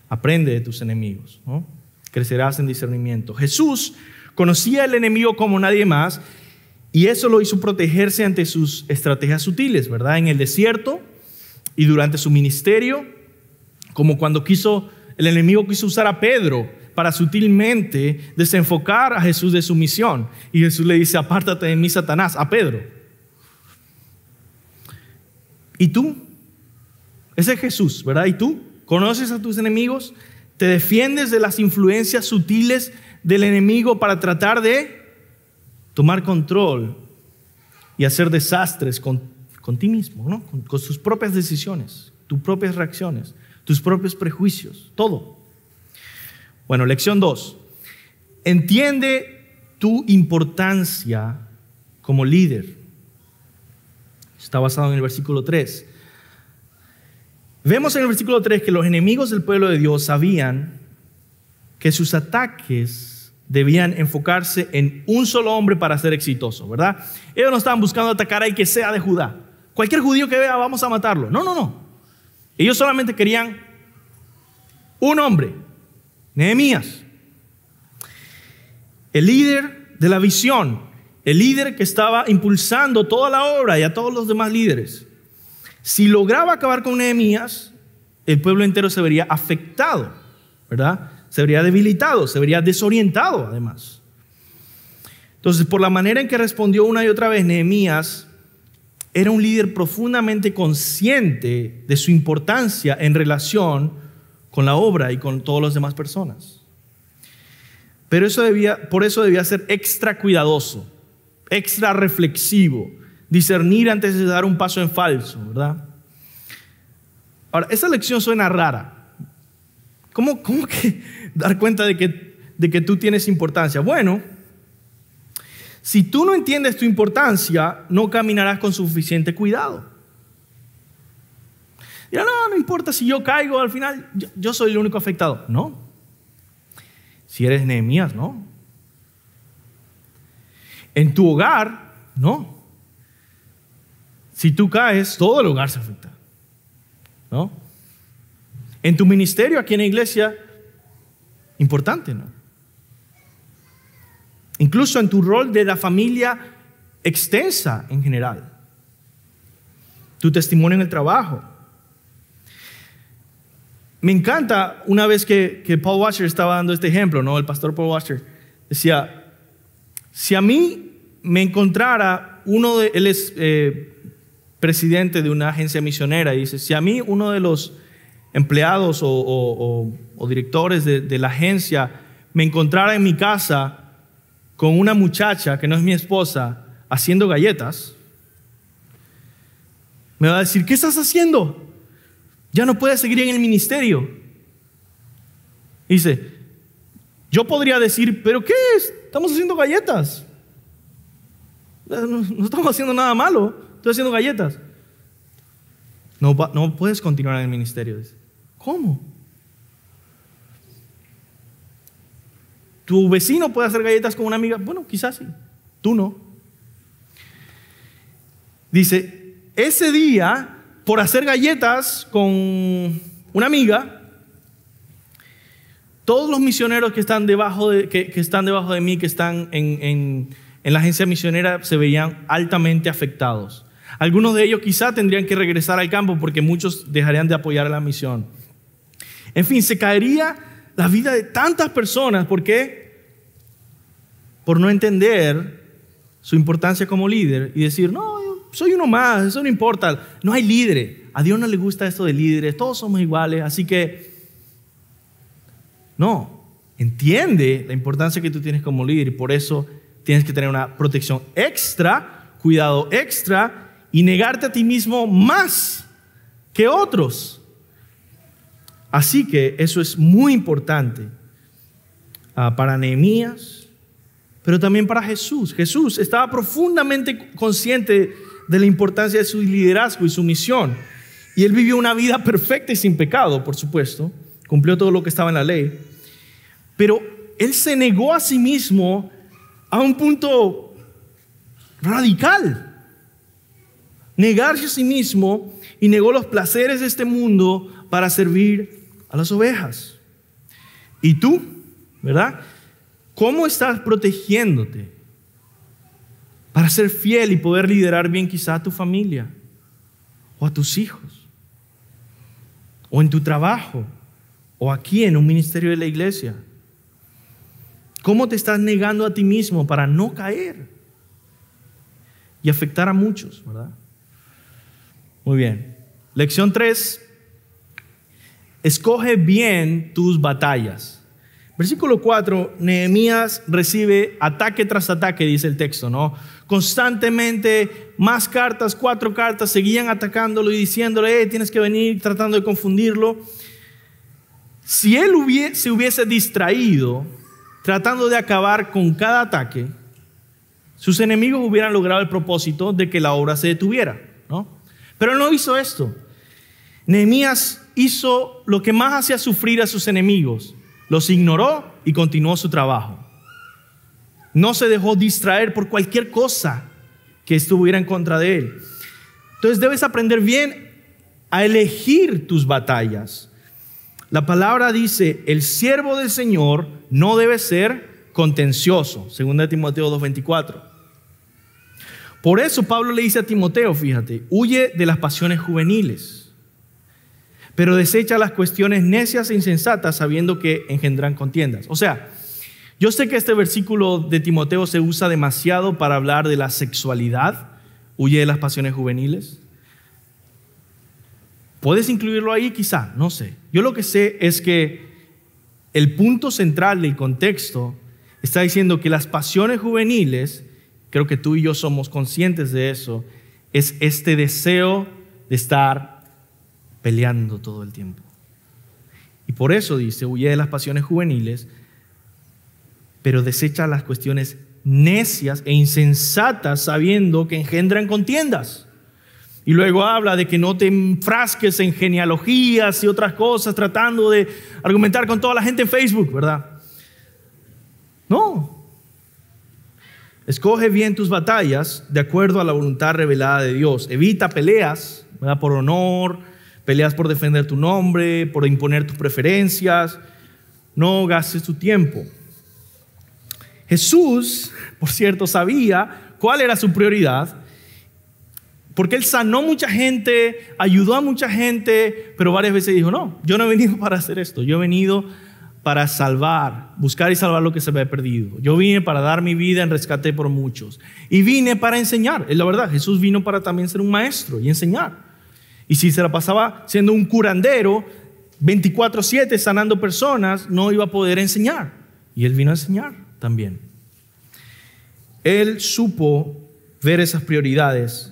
Aprende de tus enemigos, ¿no? Crecerás en discernimiento. Jesús conocía al enemigo como nadie más, y eso lo hizo protegerse ante sus estrategias sutiles, ¿verdad? En el desierto y durante su ministerio, como cuando el enemigo quiso usar a Pedro para sutilmente desenfocar a Jesús de su misión. Y Jesús le dice: apártate de mí, Satanás, a Pedro. ¿Y tú? Ese es Jesús, ¿verdad? ¿Y tú? ¿Conoces a tus enemigos? ¿Te defiendes de las influencias sutiles del enemigo para tratar de tomar control y hacer desastres con ti mismo, ¿no? Con tus propias decisiones, tus propias reacciones, tus propios prejuicios, todo? Bueno, lección 2. Entiende tu importancia como líder. Está basado en el versículo 3. Vemos en el versículo 3 que los enemigos del pueblo de Dios sabían que sus ataques debían enfocarse en un solo hombre para ser exitosos, ¿verdad? Ellos no estaban buscando atacar al que sea de Judá. Cualquier judío que vea, vamos a matarlo. No. Ellos solamente querían un hombre, Nehemías. El líder de la visión, el líder que estaba impulsando toda la obra, y a todos los demás líderes. Si lograba acabar con Nehemías, el pueblo entero se vería afectado, ¿verdad? Se vería debilitado, se vería desorientado además. Entonces, por la manera en que respondió una y otra vez, Nehemías era un líder profundamente consciente de su importancia en relación con la obra y con todas las demás personas. Pero por eso debía ser extra cuidadoso, extra reflexivo, discernir antes de dar un paso en falso, ¿verdad? Ahora, esa lección suena rara. ¿Cómo que dar cuenta de que tú tienes importancia? Bueno, si tú no entiendes tu importancia, no caminarás con suficiente cuidado. Dirá: no importa si yo caigo, al final yo soy el único afectado. No. Si eres Nehemías, no. En tu hogar, no. Si tú caes, todo el hogar se afecta, ¿no? En tu ministerio aquí en la iglesia, importante, ¿no? Incluso en tu rol de la familia extensa en general. Tu testimonio en el trabajo. Me encanta una vez que Paul Washer estaba dando este ejemplo, ¿no? El pastor Paul Washer decía, si a mí me encontrara él es presidente de una agencia misionera, y dice, si a mí uno de los empleados o directores de la agencia me encontrara en mi casa con una muchacha que no es mi esposa haciendo galletas, me va a decir, ¿qué estás haciendo? Ya no puedes seguir en el ministerio. Dice, yo podría decir, ¿pero qué es? Estamos haciendo galletas. No estamos haciendo nada malo, estoy haciendo galletas. No puedes continuar en el ministerio. Dice, ¿cómo? ¿Tu vecino puede hacer galletas con una amiga? Bueno, quizás sí, tú no. Dice, ese día, por hacer galletas con una amiga, todos los misioneros que están debajo de mí, que están en la agencia misionera, se veían altamente afectados. Algunos de ellos quizá tendrían que regresar al campo porque muchos dejarían de apoyar a la misión. En fin, se caería la vida de tantas personas. ¿Por qué? Por no entender su importancia como líder y decir, no, yo soy uno más, eso no importa. No hay líderes. A Dios no le gusta esto de líderes, todos somos iguales, así que no, entiende la importancia que tú tienes como líder y por eso tienes que tener una protección extra, cuidado extra y negarte a ti mismo más que otros. Así que eso es muy importante para Nehemías, pero también para Jesús. Jesús estaba profundamente consciente de la importancia de su liderazgo y su misión. Y él vivió una vida perfecta y sin pecado, por supuesto. Cumplió todo lo que estaba en la ley. Pero él se negó a sí mismo a un punto radical. Negarse a sí mismo y negó los placeres de este mundo para servir a las ovejas. ¿Y tú? ¿Verdad? ¿Cómo estás protegiéndote para ser fiel y poder liderar bien quizá a tu familia o a tus hijos o en tu trabajo o aquí en un ministerio de la iglesia? ¿Cómo te estás negando a ti mismo para no caer y afectar a muchos, verdad? Muy bien. Lección 3. Escoge bien tus batallas. Versículo 4, Nehemías recibe ataque tras ataque, dice el texto, ¿no? Constantemente, más cartas, 4 cartas, seguían atacándolo y diciéndole, tienes que venir, tratando de confundirlo. Si él se hubiese distraído, tratando de acabar con cada ataque, sus enemigos hubieran logrado el propósito de que la obra se detuviera, ¿no? Pero él no hizo esto. Nehemías hizo lo que más hacía sufrir a sus enemigos. Los ignoró y continuó su trabajo. No se dejó distraer por cualquier cosa que estuviera en contra de él. Entonces debes aprender bien a elegir tus batallas. La palabra dice, el siervo del Señor no debe ser contencioso. 2 Timoteo 2:24. Por eso Pablo le dice a Timoteo, fíjate, huye de las pasiones juveniles, pero desecha las cuestiones necias e insensatas, sabiendo que engendran contiendas. O sea, yo sé que este versículo de Timoteo se usa demasiado para hablar de la sexualidad. Huye de las pasiones juveniles. ¿Puedes incluirlo ahí? Quizá, no sé. Yo lo que sé es que el punto central del contexto está diciendo que las pasiones juveniles, creo que tú y yo somos conscientes de eso, es este deseo de estar peleando todo el tiempo. Y por eso dice, huye de las pasiones juveniles, pero desecha las cuestiones necias e insensatas, sabiendo que engendran contiendas. Y luego habla de que no te enfrasques en genealogías y otras cosas, tratando de argumentar con toda la gente en Facebook, ¿verdad? No. Escoge bien tus batallas de acuerdo a la voluntad revelada de Dios. Evita peleas, ¿verdad? Por honor, peleas por defender tu nombre, por imponer tus preferencias. No gastes tu tiempo. Jesús, por cierto, sabía cuál era su prioridad, porque Él sanó mucha gente, ayudó a mucha gente, pero varias veces dijo, no, yo no he venido para hacer esto, yo he venido para salvar, buscar y salvar lo que se me ha perdido. Yo vine para dar mi vida en rescate por muchos. Y vine para enseñar. Es la verdad, Jesús vino para también ser un maestro y enseñar. Y si se la pasaba siendo un curandero, 24/7 sanando personas, no iba a poder enseñar. Y Él vino a enseñar también. Él supo ver esas prioridades.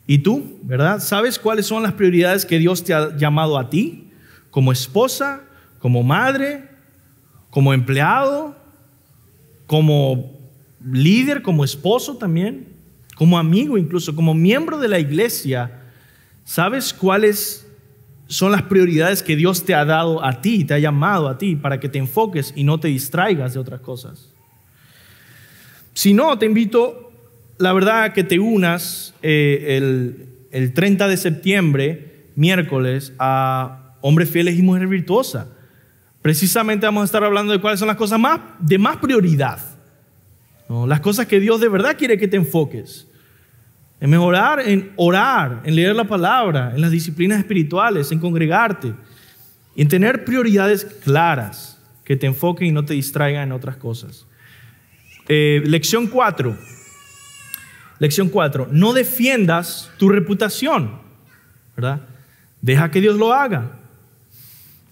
Y tú, ¿verdad? ¿Sabes cuáles son las prioridades que Dios te ha llamado a ti? Como esposa, como madre, como empleado, como líder, como esposo también, como amigo incluso, como miembro de la iglesia. ¿Sabes cuáles son las prioridades que Dios te ha dado a ti, te ha llamado a ti para que te enfoques y no te distraigas de otras cosas? Si no, te invito, la verdad, a que te unas el 30 de septiembre, miércoles, a Hombres Fieles y Mujeres Virtuosas. Precisamente vamos a estar hablando de cuáles son las cosas de más prioridad, ¿no? Las cosas que Dios de verdad quiere que te enfoques. En mejorar, en orar, en leer la palabra, en las disciplinas espirituales, en congregarte y en tener prioridades claras que te enfoquen y no te distraigan en otras cosas. Lección 4. Lección 4. No defiendas tu reputación, ¿verdad? Deja que Dios lo haga.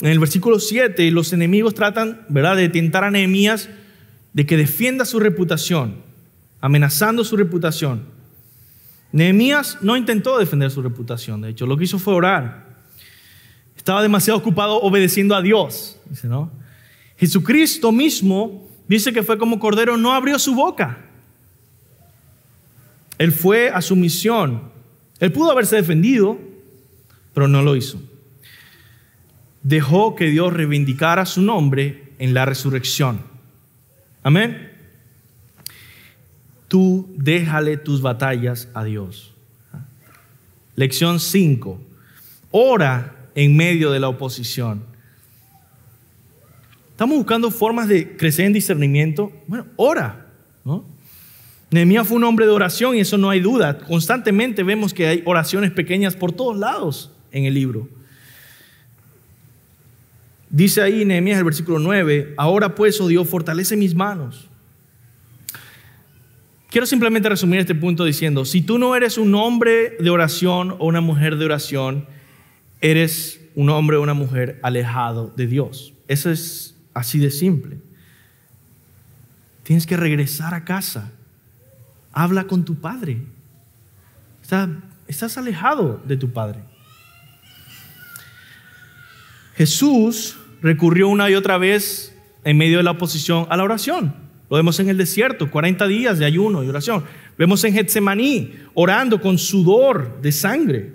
En el versículo 7, los enemigos tratan, ¿verdad?, de tentar a Nehemías de que defienda su reputación, amenazando su reputación. Nehemías no intentó defender su reputación, de hecho, lo que hizo fue orar. Estaba demasiado ocupado obedeciendo a Dios, dice, ¿no? Jesucristo mismo dice que fue como cordero, no abrió su boca. Él fue a su misión. Él pudo haberse defendido, pero no lo hizo. Dejó que Dios reivindicara su nombre en la resurrección. Amén. Tú déjale tus batallas a Dios. Lección 5. Ora en medio de la oposición. Estamos buscando formas de crecer en discernimiento. Bueno, ora, ¿no? Nehemías fue un hombre de oración y eso no hay duda. Constantemente vemos que hay oraciones pequeñas por todos lados en el libro. Dice ahí Nehemías, el versículo 9, ahora pues, oh Dios, fortalece mis manos. Quiero simplemente resumir este punto diciendo, si tú no eres un hombre de oración o una mujer de oración, eres un hombre o una mujer alejado de Dios. Eso es así de simple. Tienes que regresar a casa. Habla con tu padre. Estás alejado de tu padre. Jesús recurrió una y otra vez en medio de la oposición a la oración. Lo vemos en el desierto, 40 días de ayuno y oración. Vemos en Getsemaní orando con sudor de sangre.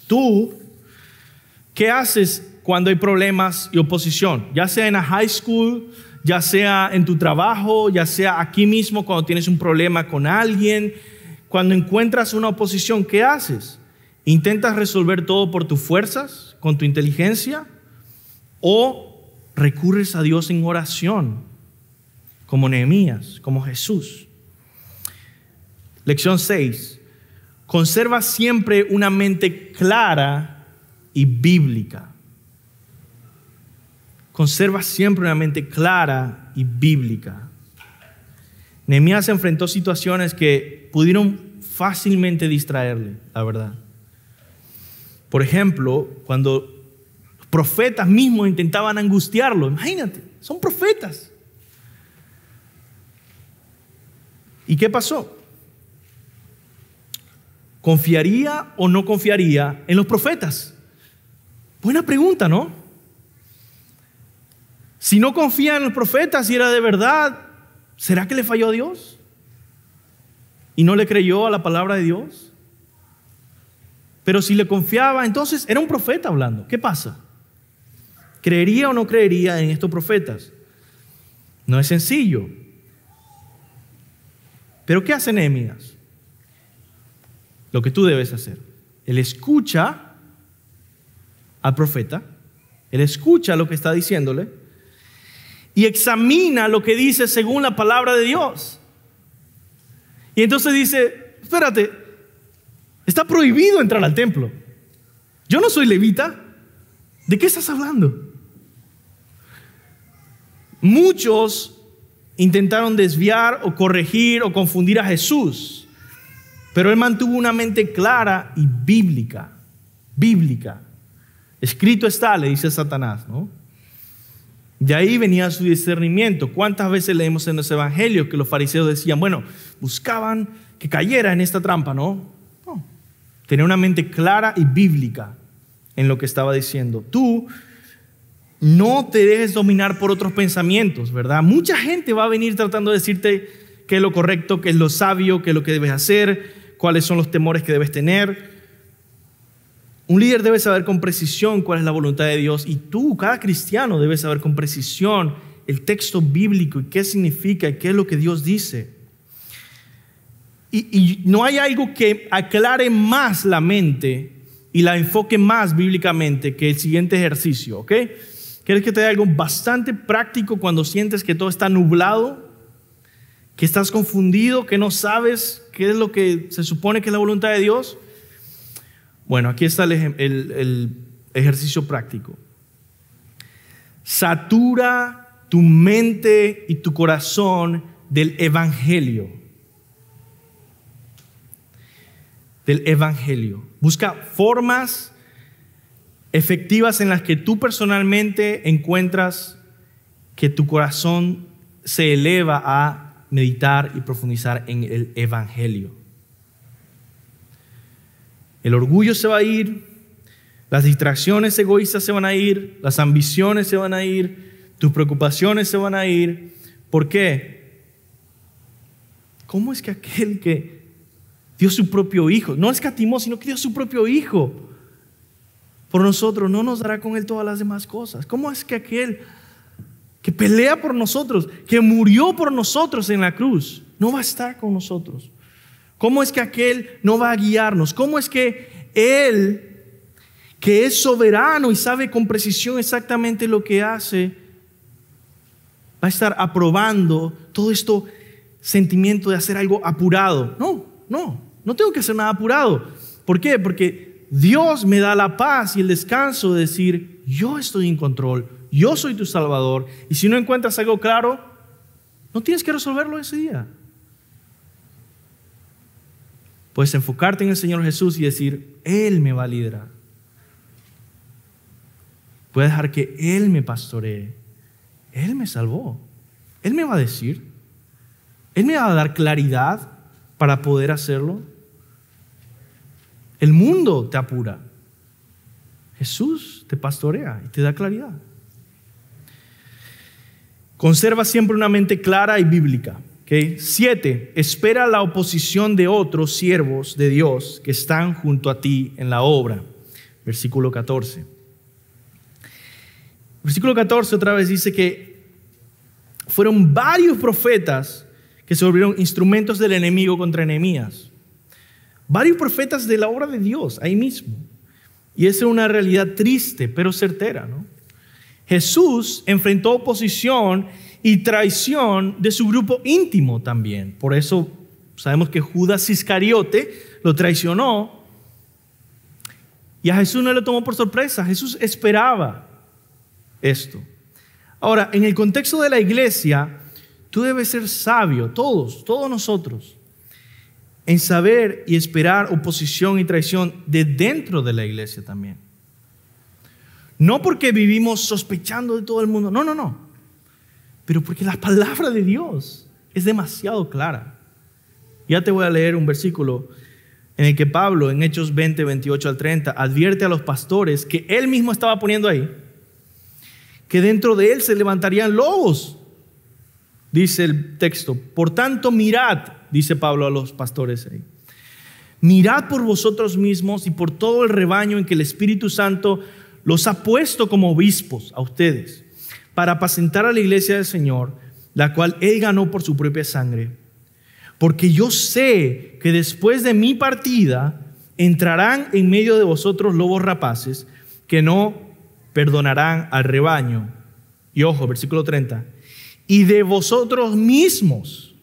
¿Tú qué haces cuando hay problemas y oposición? Ya sea en la high school, ya sea en tu trabajo, ya sea aquí mismo cuando tienes un problema con alguien. Cuando encuentras una oposición, ¿qué haces? ¿Intentas resolver todo por tus fuerzas, con tu inteligencia? ¿O recurres a Dios en oración, como Nehemías, como Jesús? Lección 6. Conserva siempre una mente clara y bíblica. Conserva siempre una mente clara y bíblica. Nehemías enfrentó situaciones que pudieron fácilmente distraerle, la verdad. Por ejemplo, cuando los profetas mismos intentaban angustiarlo, imagínate, son profetas. ¿Y qué pasó? ¿Confiaría o no confiaría en los profetas? Buena pregunta, ¿no? Si no confía en los profetas, si era de verdad, ¿será que le falló a Dios? ¿Y no le creyó a la palabra de Dios? Pero si le confiaba, entonces era un profeta hablando. ¿Qué pasa? ¿Creería o no creería en estos profetas? No es sencillo. Pero ¿qué hace Nehemías? Lo que tú debes hacer. Él escucha al profeta, él escucha lo que está diciéndole y examina lo que dice según la palabra de Dios. Y entonces dice, espérate, está prohibido entrar al templo. Yo no soy levita. ¿De qué estás hablando? Muchos intentaron desviar o corregir o confundir a Jesús, pero él mantuvo una mente clara y bíblica. Escrito está, le dice Satanás, ¿no? De ahí venía su discernimiento. ¿Cuántas veces leemos en los evangelios que los fariseos decían, bueno, buscaban que cayera en esta trampa, ¿no? No. Tenía una mente clara y bíblica en lo que estaba diciendo. Tú no te dejes dominar por otros pensamientos, ¿verdad? Mucha gente va a venir tratando de decirte qué es lo correcto, qué es lo sabio, qué es lo que debes hacer, cuáles son los temores que debes tener. Un líder debe saber con precisión cuál es la voluntad de Dios, y tú, cada cristiano, debe saber con precisión el texto bíblico y qué significa y qué es lo que Dios dice. Y no hay algo que aclare más la mente y la enfoque más bíblicamente que el siguiente ejercicio, ¿ok? ¿Quieres que te dé algo bastante práctico cuando sientes que todo está nublado, que estás confundido, que no sabes qué es lo que se supone que es la voluntad de Dios? Bueno, aquí está el ejercicio práctico. Satura tu mente y tu corazón del Evangelio. Del Evangelio. Busca formas efectivas en las que tú personalmente encuentras que tu corazón se eleva a meditar y profundizar en el Evangelio. El orgullo se va a ir, las distracciones egoístas se van a ir, las ambiciones se van a ir, tus preocupaciones se van a ir. ¿Por qué? ¿Cómo es que aquel que dio su propio hijo, no escatimó, sino que dio su propio hijo por nosotros, no nos dará con él todas las demás cosas? ¿Cómo es que aquel que pelea por nosotros, que murió por nosotros en la cruz, no va a estar con nosotros? ¿Cómo es que aquel no va a guiarnos? ¿Cómo es que Él, que es soberano y sabe con precisión exactamente lo que hace, va a estar aprobando todo esto sentimiento de hacer algo apurado? No tengo que hacer nada apurado. ¿Por qué? Porque Dios me da la paz y el descanso de decir, yo estoy en control, yo soy tu Salvador, y si no encuentras algo claro, no tienes que resolverlo ese día. Puedes enfocarte en el Señor Jesús y decir, Él me va a liderar. Puedes dejar que Él me pastoree. Él me salvó. Él me va a decir. Él me va a dar claridad para poder hacerlo. El mundo te apura. Jesús te pastorea y te da claridad. Conserva siempre una mente clara y bíblica. 7. Espera la oposición de otros siervos de Dios que están junto a ti en la obra. Versículo 14. Versículo 14 otra vez dice que fueron varios profetas que se volvieron instrumentos del enemigo contra Nehemías. Varios profetas de la obra de Dios ahí mismo. Y esa es una realidad triste pero certera, ¿no? Jesús enfrentó oposición y traición de su grupo íntimo también. Por eso sabemos que Judas Iscariote lo traicionó y a Jesús no le tomó por sorpresa. Jesús esperaba esto. Ahora, en el contexto de la iglesia, tú debes ser sabio, todos nosotros, en saber y esperar oposición y traición de dentro de la iglesia también. No porque vivimos sospechando de todo el mundo, no. Pero porque la palabra de Dios es demasiado clara. Ya te voy a leer un versículo en el que Pablo, en Hechos 20, 28 al 30, advierte a los pastores que él mismo estaba poniendo ahí, que dentro de él se levantarían lobos. Dice el texto, por tanto mirad, dice Pablo a los pastores ahí, mirad por vosotros mismos y por todo el rebaño en que el Espíritu Santo los ha puesto como obispos a ustedes, para apacentar a la iglesia del Señor, la cual Él ganó por su propia sangre. Porque yo sé que después de mi partida entrarán en medio de vosotros lobos rapaces que no perdonarán al rebaño. Y ojo, versículo 30. Y de vosotros mismos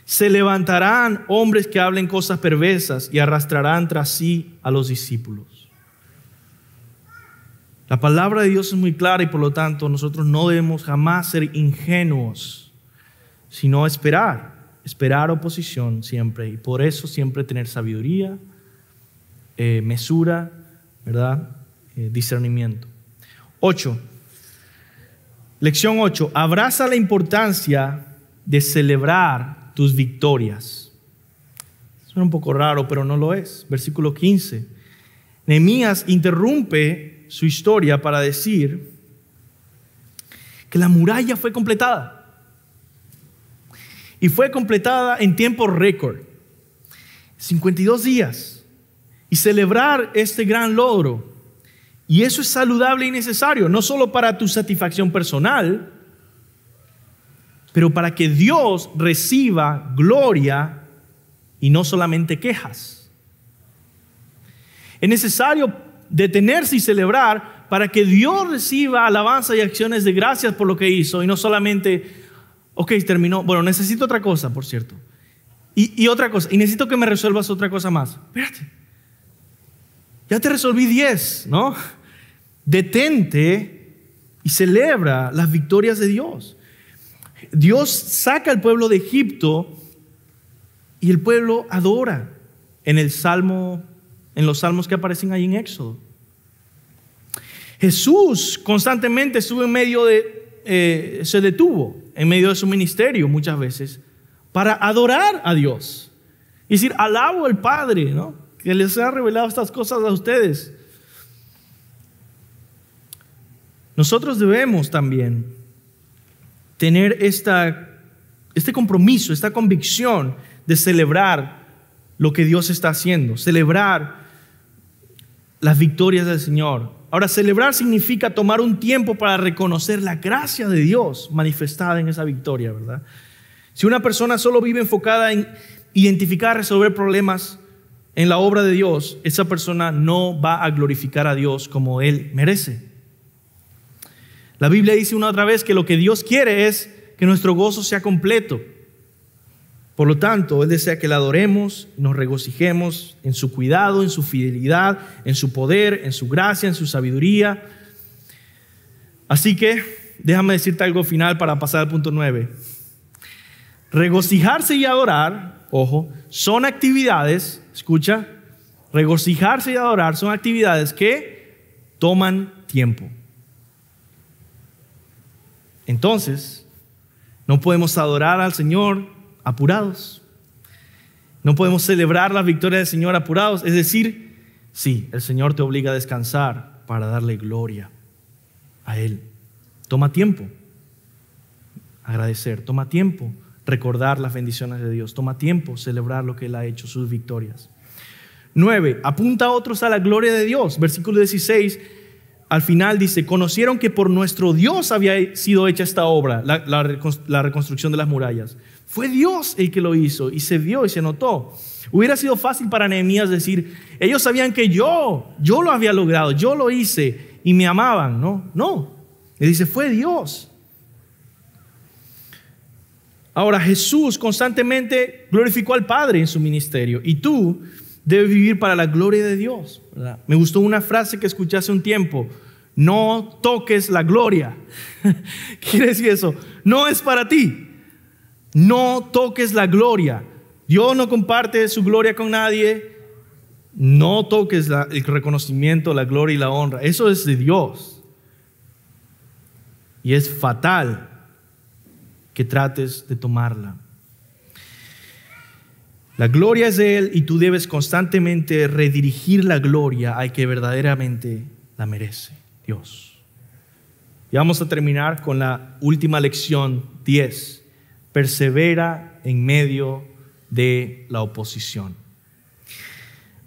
se levantarán hombres que hablen cosas perversas y arrastrarán tras sí a los discípulos. La palabra de Dios es muy clara y por lo tanto nosotros no debemos jamás ser ingenuos, sino esperar oposición siempre. Y por eso siempre tener sabiduría, mesura, ¿verdad? Discernimiento. 8. Lección 8. Abraza la importancia de celebrar tus victorias. Suena un poco raro, pero no lo es. Versículo 15. Nehemías interrumpe su historia para decir que la muralla fue completada. Y fue completada en tiempo récord. 52 días. Y celebrar este gran logro. Y eso es saludable y necesario, no solo para tu satisfacción personal, pero para que Dios reciba gloria y no solamente quejas. Es necesario detenerse y celebrar para que Dios reciba alabanza y acciones de gracias por lo que hizo y no solamente, ok, terminó, bueno, necesito otra cosa, por cierto. Y otra cosa, y necesito que me resuelvas otra cosa más. Espérate, ya te resolví 10, ¿no? Detente y celebra las victorias de Dios. Dios saca al pueblo de Egipto y el pueblo adora en los salmos que aparecen ahí en Éxodo. Jesús constantemente estuvo se detuvo en medio de su ministerio muchas veces para adorar a Dios. Y decir, alabo al Padre, ¿no? Que les ha revelado estas cosas a ustedes. Nosotros debemos también tener este compromiso, esta convicción de celebrar lo que Dios está haciendo, celebrar las victorias del Señor. Ahora, celebrar significa tomar un tiempo para reconocer la gracia de Dios manifestada en esa victoria, ¿verdad? Si una persona solo vive enfocada en identificar, resolver problemas en la obra de Dios, esa persona no va a glorificar a Dios como Él merece. La Biblia dice una otra vez que lo que Dios quiere es que nuestro gozo sea completo. Por lo tanto, Él desea que le adoremos, nos regocijemos en su cuidado, en su fidelidad, en su poder, en su gracia, en su sabiduría. Así que, déjame decirte algo final para pasar al punto 9. Regocijarse y adorar, ojo, son actividades, escucha, regocijarse y adorar son actividades que toman tiempo. Entonces, no podemos adorar al Señor apurados. No podemos celebrar la victoria del Señor apurados. Es decir, sí, el Señor te obliga a descansar para darle gloria a Él. Toma tiempo agradecer, toma tiempo recordar las bendiciones de Dios, toma tiempo celebrar lo que Él ha hecho, sus victorias. 9, apunta a otros a la gloria de Dios. Versículo 16, al final dice, conocieron que por nuestro Dios había sido hecha esta obra, la reconstrucción de las murallas. Fue Dios el que lo hizo y se vio y se notó. Hubiera sido fácil para Nehemías decir, ellos sabían que yo lo había logrado, yo lo hice y me amaban. No. Él dice, fue Dios. Ahora, Jesús constantemente glorificó al Padre en su ministerio y tú debes vivir para la gloria de Dios, ¿verdad? Me gustó una frase que escuché hace un tiempo: no toques la gloria. ¿Qué quiere decir eso? No es para ti. No toques la gloria. Dios no comparte su gloria con nadie. No toques el reconocimiento, la gloria y la honra. Eso es de Dios. Y es fatal que trates de tomarla. La gloria es de Él y tú debes constantemente redirigir la gloria al que verdaderamente la merece, Dios. Y vamos a terminar con la última lección, 10. Persevera en medio de la oposición.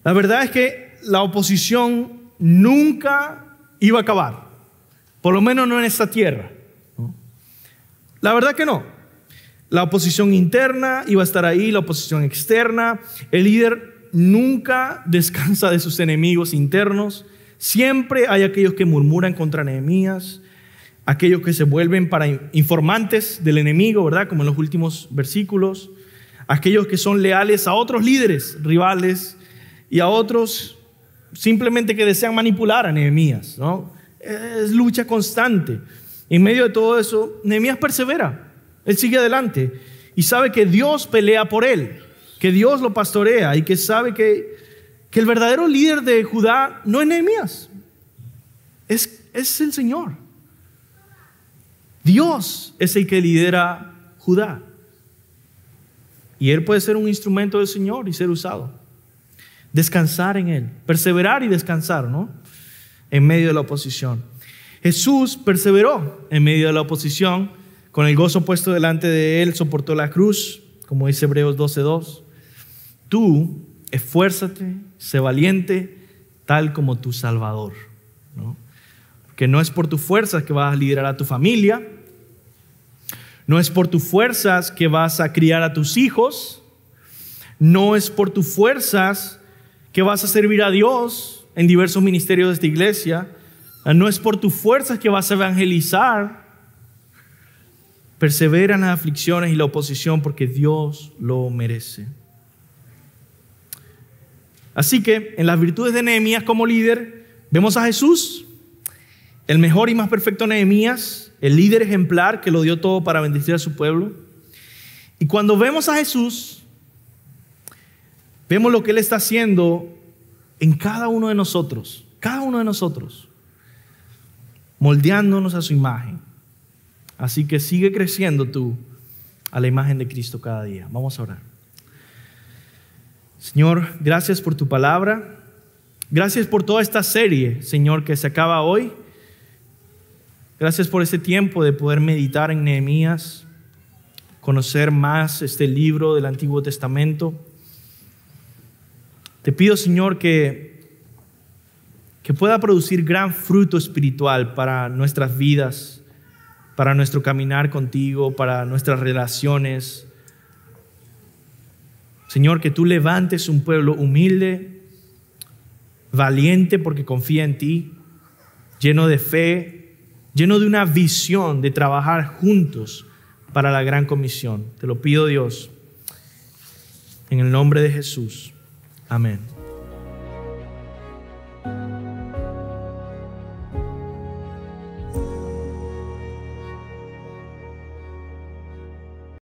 La verdad es que la oposición nunca iba a acabar, por lo menos no en esta tierra, ¿no? La verdad que no. La oposición interna iba a estar ahí, la oposición externa. El líder nunca descansa de sus enemigos internos. Siempre hay aquellos que murmuran contra Nehemías, aquellos que se vuelven para informantes del enemigo, ¿verdad? Como en los últimos versículos. Aquellos que son leales a otros líderes, rivales, y a otros simplemente que desean manipular a Nehemías, ¿no? Es lucha constante. En medio de todo eso, Nehemías persevera. Él sigue adelante y sabe que Dios pelea por él, que Dios lo pastorea y que sabe que el verdadero líder de Judá no es Nehemías, es el Señor. Dios es el que lidera Judá. Y él puede ser un instrumento del Señor y ser usado. Descansar en él, perseverar y descansar, ¿no? En medio de la oposición. Jesús perseveró en medio de la oposición. Con el gozo puesto delante de él, soportó la cruz, como dice Hebreos 12:2. Tú, esfuérzate, sé valiente, tal como tu Salvador, ¿no? Porque no es por tus fuerzas que vas a liderar a tu familia, no es por tus fuerzas que vas a criar a tus hijos, no es por tus fuerzas que vas a servir a Dios en diversos ministerios de esta iglesia, no es por tus fuerzas que vas a evangelizar. Persevera en las aflicciones y la oposición porque Dios lo merece. Así que en las virtudes de Nehemías como líder, vemos a Jesús, el mejor y más perfecto Nehemías, el líder ejemplar que lo dio todo para bendecir a su pueblo. Y cuando vemos a Jesús, vemos lo que Él está haciendo en cada uno de nosotros, moldeándonos a su imagen. Así que sigue creciendo tú a la imagen de Cristo cada día. Vamos a orar. Señor, gracias por tu palabra. Gracias por toda esta serie, Señor, que se acaba hoy. Gracias por este tiempo de poder meditar en Nehemías, conocer más este libro del Antiguo Testamento. Te pido, Señor, que pueda producir gran fruto espiritual para nuestras vidas, para nuestro caminar contigo, para nuestras relaciones. Señor, que tú levantes un pueblo humilde, valiente porque confía en ti, lleno de fe, lleno de una visión de trabajar juntos para la gran comisión. Te lo pido, Dios, en el nombre de Jesús. Amén.